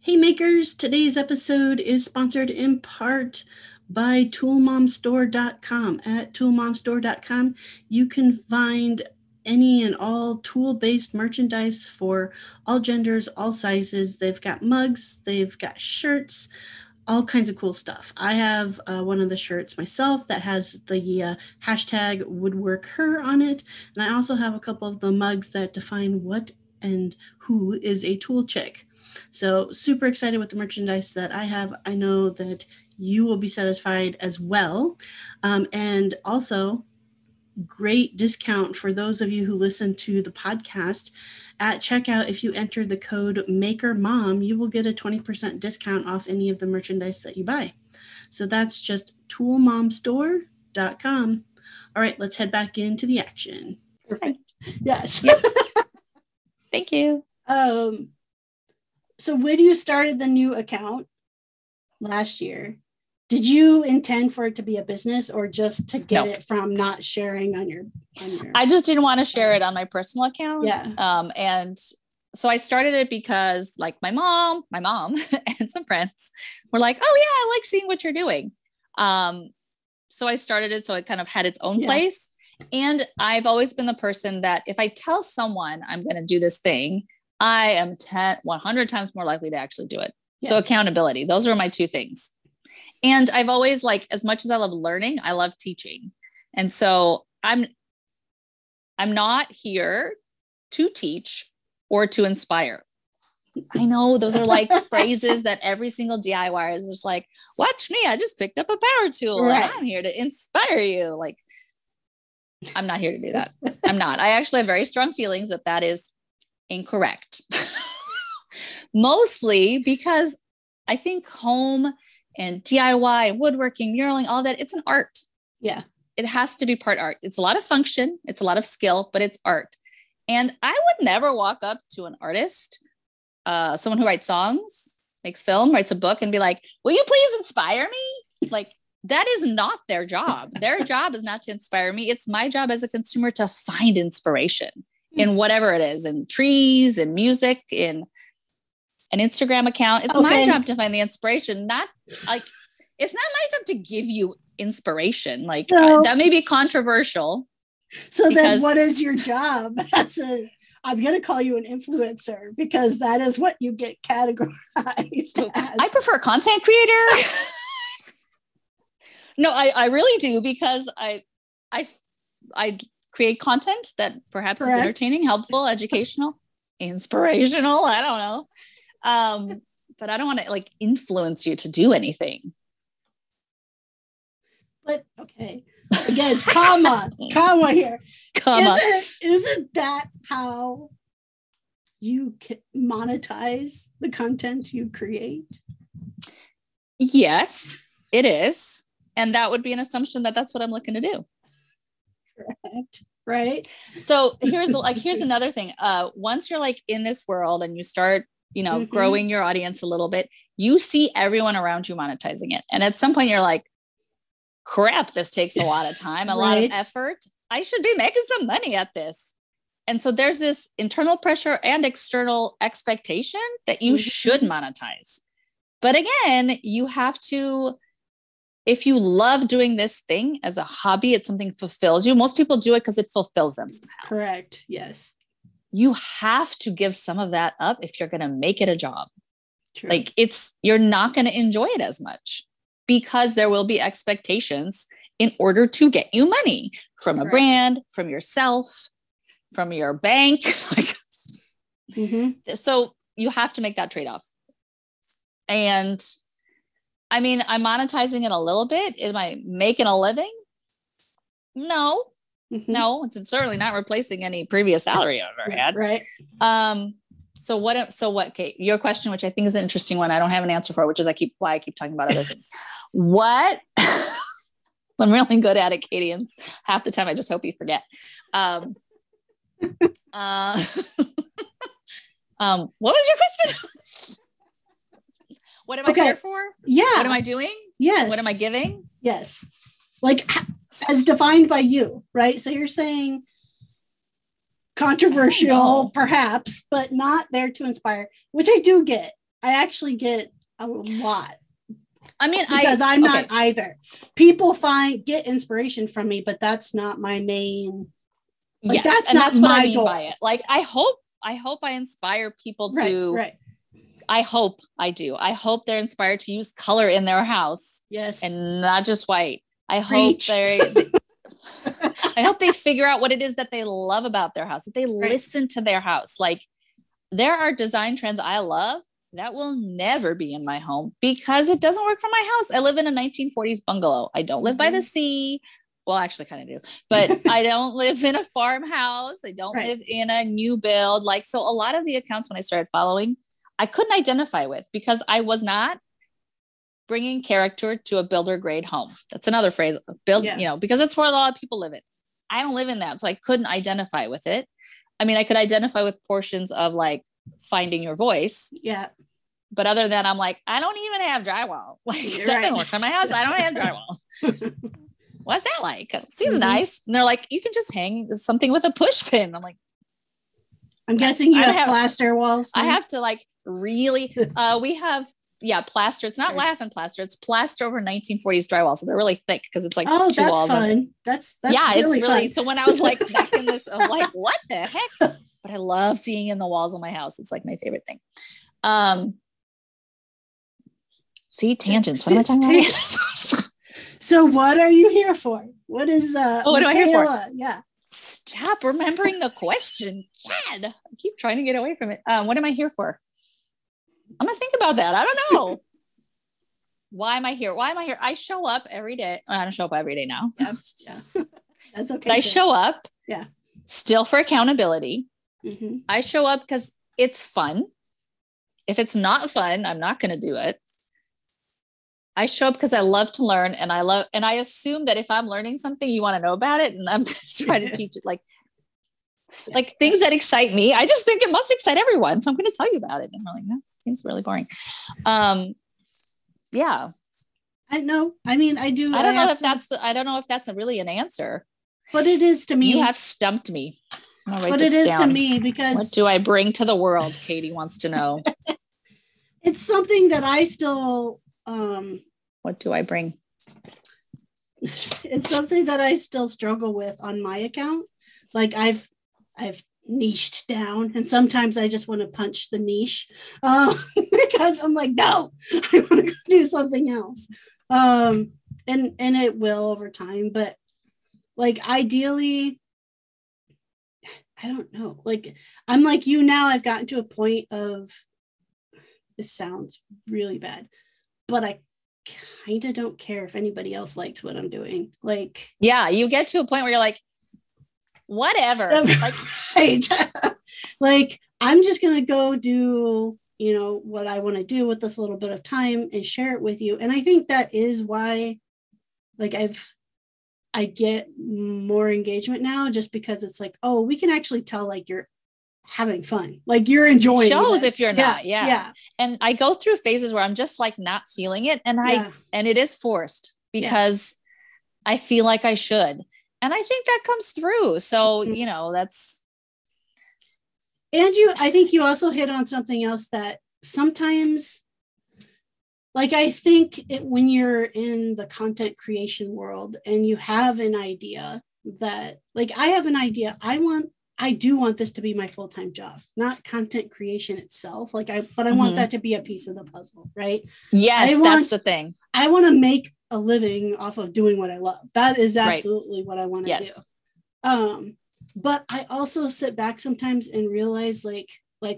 Hey makers, today's episode is sponsored in part by toolmomstore.com. At toolmomstore.com, you can find any and all tool-based merchandise for all genders, all sizes. They've got mugs, they've got shirts, all kinds of cool stuff. I have one of the shirts myself that has the hashtag woodworkher on it. And I also have a couple of the mugs that define what and who is a tool chick. So super excited with the merchandise that I have. I know that you will be satisfied as well. And also great discount for those of you who listen to the podcast. At checkout, if you enter the code MAKERMOM, you will get a 20% discount off any of the merchandise that you buy. So that's just toolmomstore.com. All right, let's head back into the action. Perfect. Yes. Yep. Thank you. So when you started the new account last year, did you intend for it to be a business or just to get it from not sharing on your? I just didn't want to share it on my personal account. Yeah. And so I started it because like my mom and some friends were like, oh yeah, I like seeing what you're doing. So I started it. So it kind of had its own place. And I've always been the person that if I tell someone I'm going to do this thing, I am 100 times more likely to actually do it. Yeah. So accountability, those are my two things. And I've always as much as I love learning, I love teaching. And so I'm not here to teach or to inspire. I know those are like phrases that every single DIYer is just like, watch me, I just picked up a power tool and I'm here to inspire you. Like, I'm not here to do that. I'm not. I actually have very strong feelings that is incorrect. Mostly because I think home and DIY, woodworking, muraling, all that, it's an art. Yeah. It has to be part art. It's a lot of function. It's a lot of skill, but it's art. And I would never walk up to an artist, someone who writes songs, makes film, writes a book and be like, will you please inspire me? Like, that is not their job. Their job is not to inspire me. It's my job as a consumer to find inspiration in whatever it is, in trees, in music, in an Instagram account. It's my job to find the inspiration, not like, it's not my job to give you inspiration. Like that may be controversial. So then what is your job as I'm going to call you an influencer because that is what you get categorized as. I prefer content creator. No, I really do, because I create content that perhaps is entertaining, helpful, educational, inspirational. I don't know. But I don't want to like influence you to do anything. But okay. Again, comma here. Comma. Isn't that how you can monetize the content you create? Yes, it is. And that would be an assumption that that's what I'm looking to do. Correct. Right. So here's another thing. Once you're like in this world and you start, growing your audience a little bit, you see everyone around you monetizing it. And at some point you're like, crap, this takes a lot of time, a lot of effort. I should be making some money at this. And so there's this internal pressure and external expectation that you should monetize. But again, you have to, if you love doing this thing as a hobby, it's something that fulfills you. Most people do it because it fulfills them somehow. Correct. Yes. You have to give some of that up if you're going to make it a job. True. Like you're not going to enjoy it as much because there will be expectations in order to get you money from a brand, from yourself, from your bank. So you have to make that trade-off. And I mean, I'm monetizing it a little bit. Am I making a living? No, it's certainly not replacing any previous salary I've ever had. Right. So what, Kate, your question, which I think is an interesting one, I don't have an answer for, which is why I keep talking about other things. What? I'm really good at it, Katie. And half the time I just hope you forget. What was your question? What am I here for? Yeah. What am I doing? Yes. What am I giving? Yes. Like as defined by you, right? So you're saying controversial, perhaps, but not there to inspire, which I do get. I actually get a lot. I mean, because I'm not either. People get inspiration from me, but that's not my main. Like, that's what my I mean goal. by it. Like, I hope I inspire people to. Right. I hope I do. I hope they're inspired to use color in their house. Yes. And not just white. I hope I hope they figure out what it is that they love about their house, that they listen to their house. Like, there are design trends I love that will never be in my home because it doesn't work for my house. I live in a 1940s bungalow. I don't live by the sea. Well, actually kind of do, but I don't live in a farmhouse. I don't live in a new build. Like, so a lot of the accounts when I started following, I couldn't identify with because I was not bringing character to a builder grade home. That's another phrase, because it's where a lot of people live in. I don't live in that. So I couldn't identify with it. I mean, I could identify with portions of like finding your voice. Yeah. But other than that, I'm like, I don't even have drywall. Like, that doesn't work on my house. I don't have drywall. What's that like? It seems nice. And they're like, you can just hang something with a push pin. I'm like, I'm guessing you have plaster walls. I have to like really, we have, plaster. It's not lath and plaster. It's plaster over 1940s drywall. So they're really thick because it's like two walls. Fun. That's really it's really fun. So when I was like back in this, I'm like, what the heck? But I love seeing in the walls of my house. It's like my favorite thing. See, tangents. What am I talking about? So what are you here for? What is what am I here for? Yeah. Stop remembering the question. God, I keep trying to get away from it. What am I here for? I'm gonna think about that. I don't know. Why am I here? I show up every day. I don't show up every day now. Yeah. That's okay. But I show up. Yeah. Still for accountability. I show up because it's fun. If it's not fun, I'm not going to do it. I show up because I love to learn and I assume that if I'm learning something, you want to know about it. And I'm going to try to teach it like things that excite me. I just think it must excite everyone. So I'm going to tell you about it. And I'm like, that seems really boring. Yeah. I know. I mean, I do. I don't know if that's really an answer. But it is to me. You have stumped me. But it is to me because. What do I bring to the world? Katie wants to know. It's something that I still. What do I bring? It's something that I still struggle with on my account. Like I've niched down, and sometimes I just want to punch the niche because I'm like, no, I want to go do something else. And it will over time, but like ideally, I don't know, like I'm like you now. I've gotten to a point of, this sounds really bad, but I kind of don't care if anybody else likes what I'm doing. Like, yeah, you get to a point where you're like, whatever. Like, right. Like, I'm just going to go do, you know, what I want to do with this little bit of time and share it with you. And I think that is why, like, I get more engagement now, just because it's like, oh, we can actually tell like you're having fun, like you're enjoying. It shows this. if you're not. Yeah. And I go through phases where I'm just like not feeling it, and and it is forced because I feel like I should, and I think that comes through. So you know, that's. And I think you also hit on something else, that sometimes, like, I think when you're in the content creation world and you have an idea that, like, I have an idea, I do want this to be my full-time job, not content creation itself. Like, but I want that to be a piece of the puzzle, right? Yes, that's the thing. I want to make a living off of doing what I love. That is absolutely what I want to do. But I also sit back sometimes and realize, like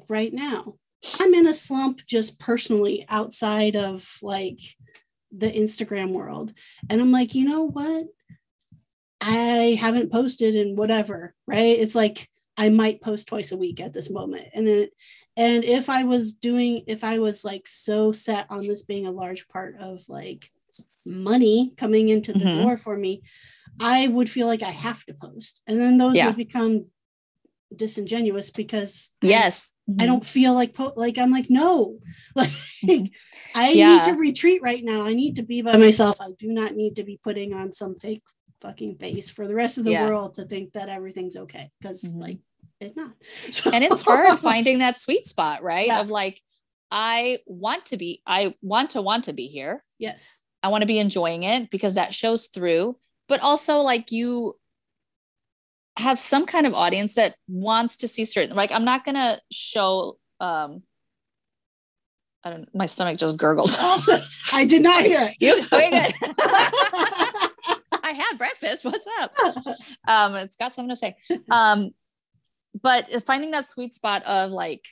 right now, I'm in a slump just personally outside of like the Instagram world. And I'm like, you know what? I haven't posted in whatever, right? It's like, I might post twice a week at this moment. And if I was like so set on this being a large part of like money coming into the door for me, I would feel like I have to post. And then those would become disingenuous because I don't feel like I'm like, no, like I need to retreat right now. I need to be by myself. I do not need to be putting on some fake fucking face for the rest of the world to think that everyth's okay, because like it's not. So, and it's hard finding that sweet spot, right? Of like, I want to be here. Yes. I want to be enjoying it because that shows through, but also like you have some kind of audience that wants to see certain, like, I'm not going to show, my stomach just gurgled. I did not hear it. You good. I had breakfast. What's up? It's got something to say. But finding that sweet spot of like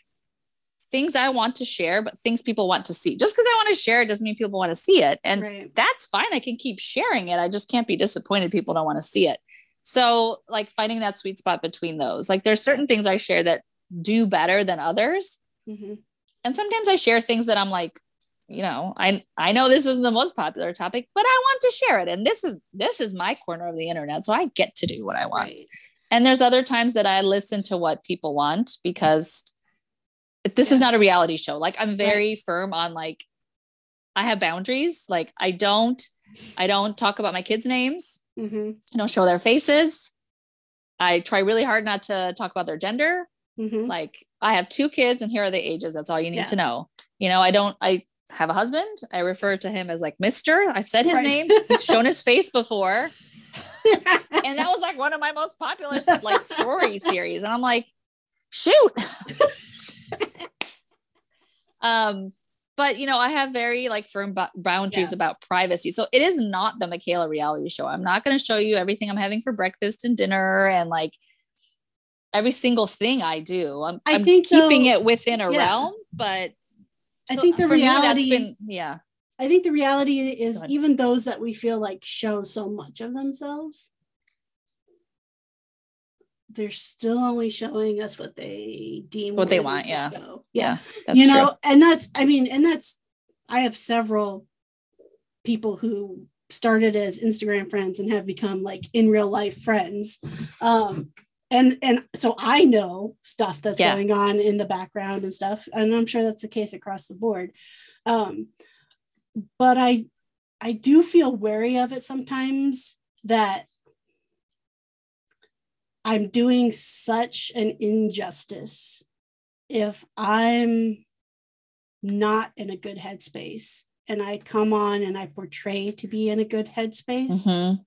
things I want to share, but things people want to see. Just because I want to share it doesn't mean people want to see it. And that's fine. I can keep sharing it. I just can't be disappointed people don't want to see it. So like finding that sweet spot between those, like there's certain things I share that do better than others. And sometimes I share things that I'm like, you know, I know this isn't the most popular topic, but I want to share it. And this is my corner of the internet. So I get to do what I want. And there's other times that I listen to what people want, because this is not a reality show. Like, I'm very firm on like, I have boundaries. Like, I don't talk about my kids' names. I don't show their faces. I try really hard not to talk about their gender. Like, I have 2 kids and here are the ages. That's all you need to know. You know, I have a husband. I refer to him as like Mr. I've said his name. He's shown his face before. And that was like one of my most popular like story series. And I'm like, shoot. But you know, I have very like firm boundaries about privacy. So it is not the Michaela reality show. I'm not going to show you everything I'm having for breakfast and dinner and like every single thing I do. I'm keeping it within a realm, but I think the reality, I think the reality is even those that we feel like show so much of themselves, they're still only showing us what they deem what they want. That's you know, true. And that's, I have several people who started as Instagram friends and have become like in real life friends. And so I know stuff that's going on in the background and stuff. And I'm sure that's the case across the board. But I do feel wary of it sometimes, that I'm doing such an injustice if I'm not in a good headspace and I come on and I portray to be in a good headspace.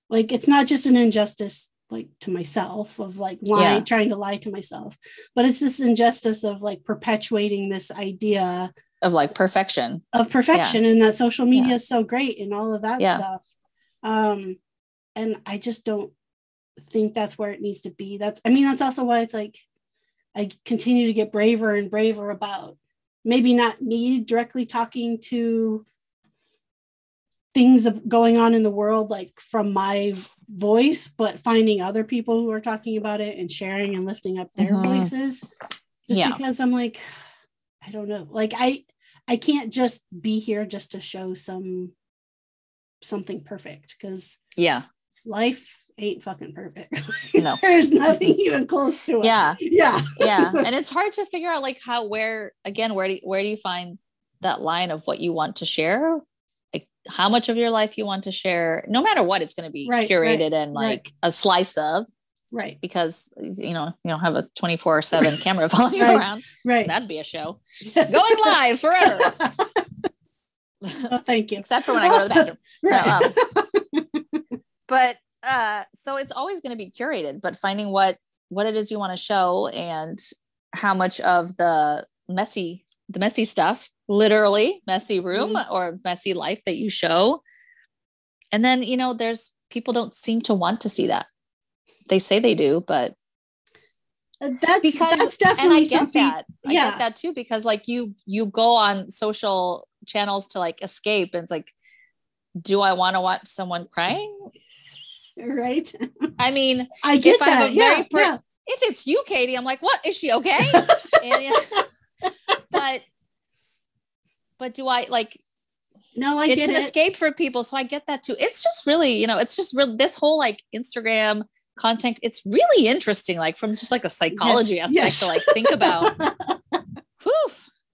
Like, it's not just an injustice like to myself of like lying, trying to lie to myself. But it's this injustice of like perpetuating this idea of like perfection, and that social media is so great and all of that stuff. And I just don't think that's where it needs to be. That's also why it's like I continue to get braver and braver about maybe not me directly talking to things going on in the world, like from my voice, but finding other people who are talking about it and sharing and lifting up their voices. Just because I'm like, I don't know, like I can't just be here just to show something perfect, because life ain't fucking perfect. No. There's nothing even close to it. Yeah. And it's hard to figure out like where do you find that line of what you want to share, like how much of your life you want to share, no matter what, it's going to be curated and like a slice of, because you don't have a 24/7 camera following you around. That'd be a show going live forever. Oh, thank you. Except for when I go to the bathroom. But so it's always going to be curated, but finding what it is you want to show and how much of the messy stuff, literally messy room or messy life that you show. And then, there's people don't seem to want to see that. They say they do, but that's definitely, and I get that. I get that too, because like you go on social channels to like escape, and it's like, do I want to watch someone crying? Right. I mean, I get if that. If it's you, Katie, I'm like, what, is she okay? but do I like, no, I it's get an escape for people. So I get that too. It's just really, it's just real, this whole like Instagram content. It's really interesting. Like from just like a psychology aspect to like think about,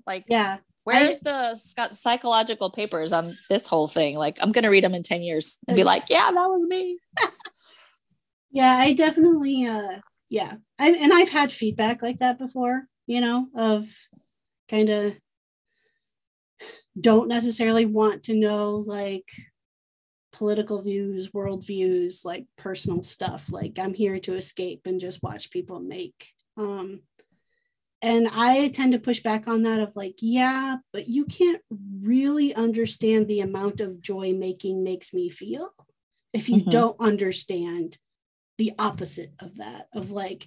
like, where's the psychological papers on this whole thing? Like, I'm going to read them in 10 years and be like, yeah, that was me. I definitely, I've had feedback like that before, of kind of don't necessarily want to know like political views, world views, like personal stuff. Like I'm here to escape and just watch people make. And I tend to push back on that of like, but you can't really understand the amount of joy making makes me feel if you don't understand the opposite of that, of like,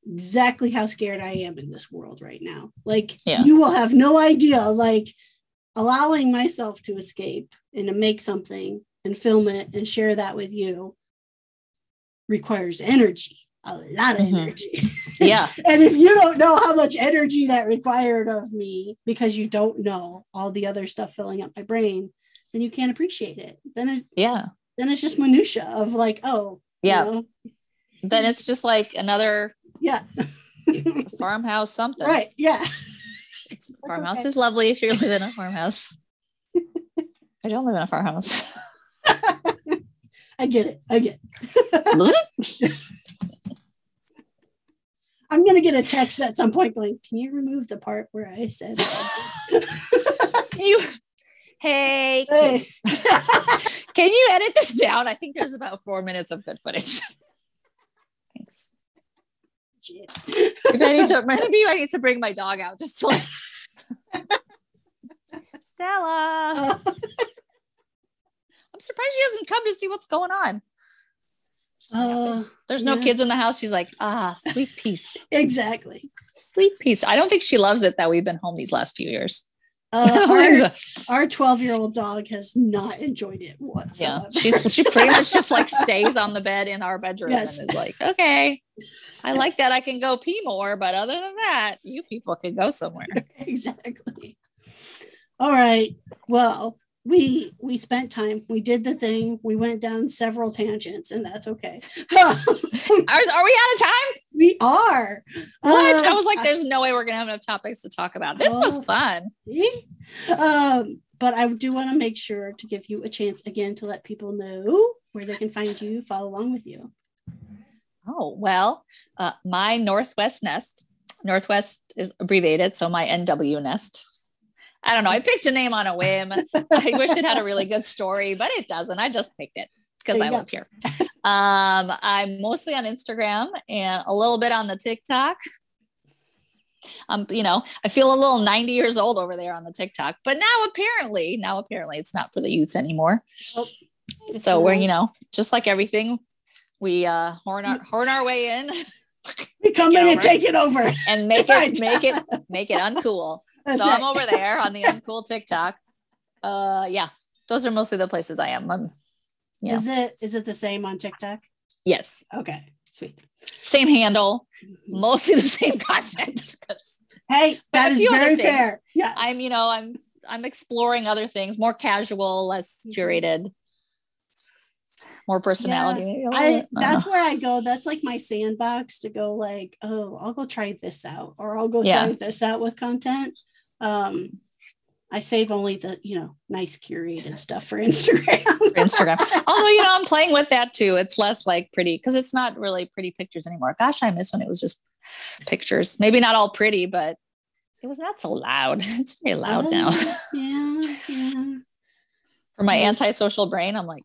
exactly how scared I am in this world right now. Like you will have no idea, like allowing myself to escape and to make something and film it and share that with you requires energy. A lot of energy. And if you don't know how much energy that required of me because you don't know all the other stuff filling up my brain, then you can't appreciate it. Then it's just minutia of like, then it's just like another farmhouse something. Right. Yeah. Farmhouse is lovely if you're living in a farmhouse. I don't live in a farmhouse. I get it. I'm going to get a text at some point going, can you remove the part where I said, hey. Can you edit this down? I think there's about 4 minutes of good footage. Thanks. Maybe I need to bring my dog out just to like, Stella. I'm surprised she hasn't come to see what's going on. There's no kids in the house. She's like, sweet peace. Exactly. Sweet peace. I don't think she loves it that we've been home these last few years. Our 12-year-old dog has not enjoyed it whatsoever. Yeah, she pretty much just like stays on the bed in our bedroom and is like, okay, I like that I can go pee more, but other than that, you people can go somewhere. Exactly. All right. Well, we spent time. We did the thing. We went down several tangents, and that's okay. Are we out of time? We are. What? I was like, there's no way we're gonna have enough topics to talk about. This was fun. But I do want to make sure to give you a chance again to let people know where they can find you, follow along with you. Oh, well, my Northwest Nest. Northwest is abbreviated, so my NW Nest. I don't know. I picked a name on a whim. I wish it had a really good story, but it doesn't. I just picked it because I live here. I'm mostly on Instagram and a little bit on the TikTok. I feel a little 90 years old over there on the TikTok, but now apparently it's not for the youth anymore. Oh, so we're, just like everything, we horn our way in. We come in and take it over and make it uncool. That's so right. I'm over there on the uncool TikTok. Yeah, those are mostly the places I am. Is it the same on TikTok? Yes. Okay. Sweet. Same handle, mostly the same content. Hey, that is very fair. Yes. I'm exploring other things, more casual, less curated, more personality. Yeah. That's where I go. That's like my sandbox to go like, oh, I'll go try this out, or I'll go try this out with content. I save only the, nice curated stuff for Instagram. Although, I'm playing with that too. It's less like pretty, because it's not really pretty pictures anymore. Gosh, I miss when it was just pictures. Maybe not all pretty, but it was not so loud. It's very loud now. Yeah. For my antisocial brain, I'm like,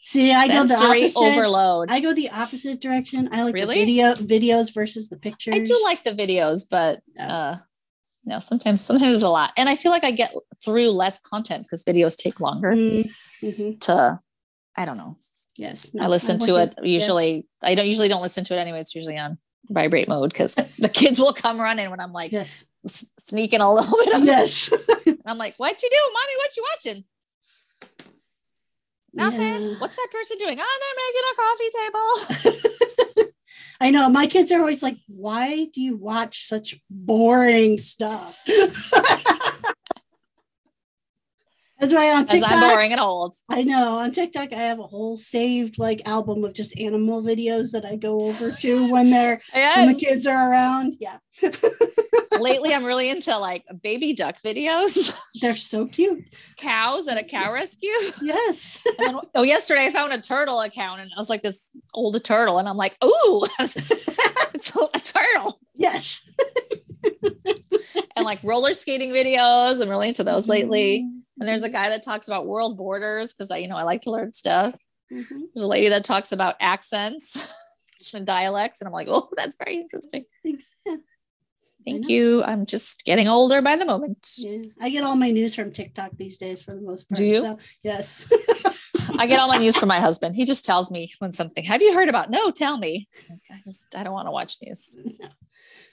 See, I go the opposite. Overload. I go the opposite direction. I like the videos versus the pictures. I do like the videos, but sometimes it's a lot. And I feel like I get through less content because videos take longer I don't know. Yes. I listen to it usually. Yes. I usually don't listen to it anyway. It's usually on vibrate mode because the kids will come running when I'm like sneaking a little bit of and I'm like, what you do, mommy? What you watching? Nothing. Yeah. What's that person doing? Oh, they're making a coffee table. I know. My kids are always like, why do you watch such boring stuff? That's why on TikTok, I'm boring and old. I know. On TikTok, I have a whole saved album of just animal videos that I go over to when the kids are around. Yeah. Lately, I'm really into baby duck videos. They're so cute. Cows at a cow rescue. Yes. Yesterday I found a turtle account and I was like this old turtle and I'm like, ooh, it's a turtle. Yes. And roller skating videos. I'm really into those lately. And there's a guy that talks about world borders because I like to learn stuff. Mm-hmm. There's a lady that talks about accents and dialects. And I'm like, oh, that's very interesting. Thanks. Yeah. Thank you. I'm just getting older by the moment. Yeah. I get all my news from TikTok these days for the most part. Do you? So, yes. I get all my news from my husband. He just tells me when something, have you heard about? No, tell me. I don't want to watch news. No.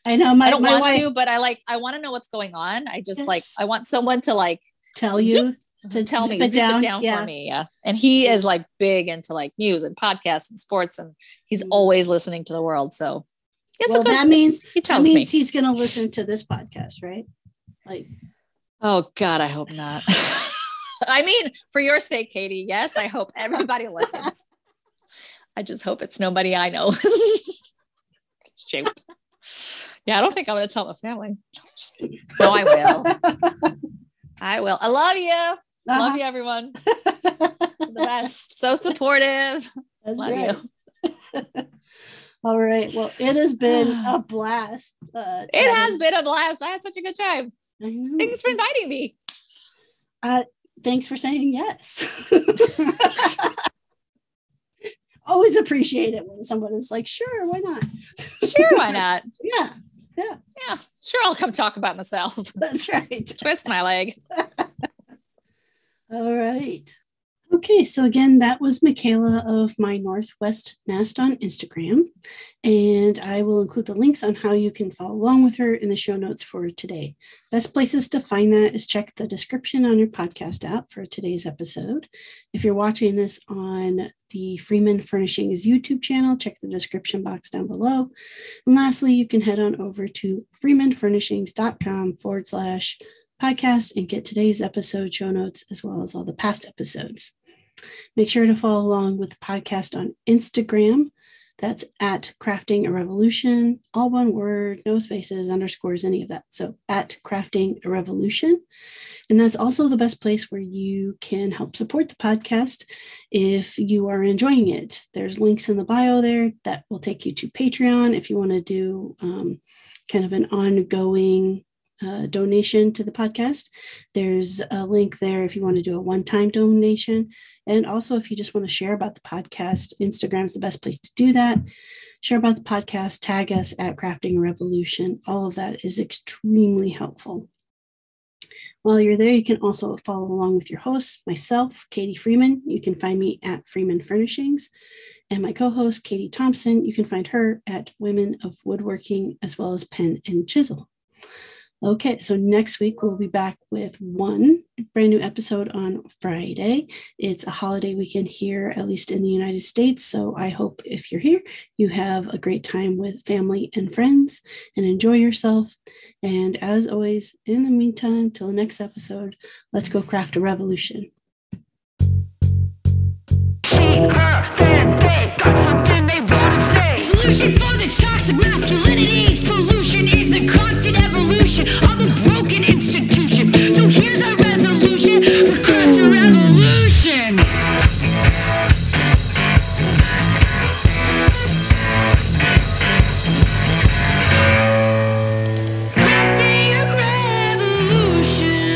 I know I don't want to, but I want to know what's going on. I just I want someone to tell you, to tell me, zip it down for me. Yeah. And he is big into news and podcasts and sports, and he's always listening to the world. So that means he's going to listen to this podcast, right? Oh God, I hope not. I mean, for your sake, Katie, yes, I hope everybody listens. I just hope it's nobody I know. Shoot. Yeah, I don't think I'm going to tell my family. No, I will. I will. I love you. Love you, everyone. The best. So supportive. That's love you. All right. Well, it has been a blast. It has been a blast. I had such a good time. Thanks for inviting me. Thanks for saying yes. Always appreciate it when someone is like, sure, why not? Sure, why not? Yeah. Sure, I'll come talk about myself. That's right. Twist my leg. All right. Okay, so again, that was Michaela of My Northwest Nest on Instagram, and I will include the links on how you can follow along with her in the show notes for today. Best places to find that is check the description on your podcast app for today's episode. If you're watching this on the Freeman Furnishings YouTube channel, check the description box down below. And lastly, you can head on over to freemanfurnishings.com/podcast and get today's episode show notes as well as all the past episodes. Make sure to follow along with the podcast on Instagram. That's at Crafting a Revolution, all one word, no spaces, underscores, any of that. So at Crafting a Revolution. And that's also the best place where you can help support the podcast if you are enjoying it. There's links in the bio there that will take you to Patreon if you want to do kind of an ongoing donation to the podcast. There's a link there if you want to do a one-time donation. And also, if you just want to share about the podcast, Instagram is the best place to do that. Share about the podcast, tag us at Crafting a Revolution. All of that is extremely helpful. While you're there, you can also follow along with your hosts, myself, Katie Freeman. You can find me at Freeman Furnishings. And my co-host, Katie Thompson, you can find her at Women of Woodworking, as well as Pen and Chisel. Okay, so next week we'll be back with one brand new episode on Friday. It's a holiday weekend here, at least in the United States. So I hope if you're here, you have a great time with family and friends and enjoy yourself. And as always, in the meantime, till the next episode, let's go craft a revolution. Solution for the toxic masculinity's pollution is the constant evolution of a broken institution. So here's our resolution for craft a revolution. Crafting a revolution.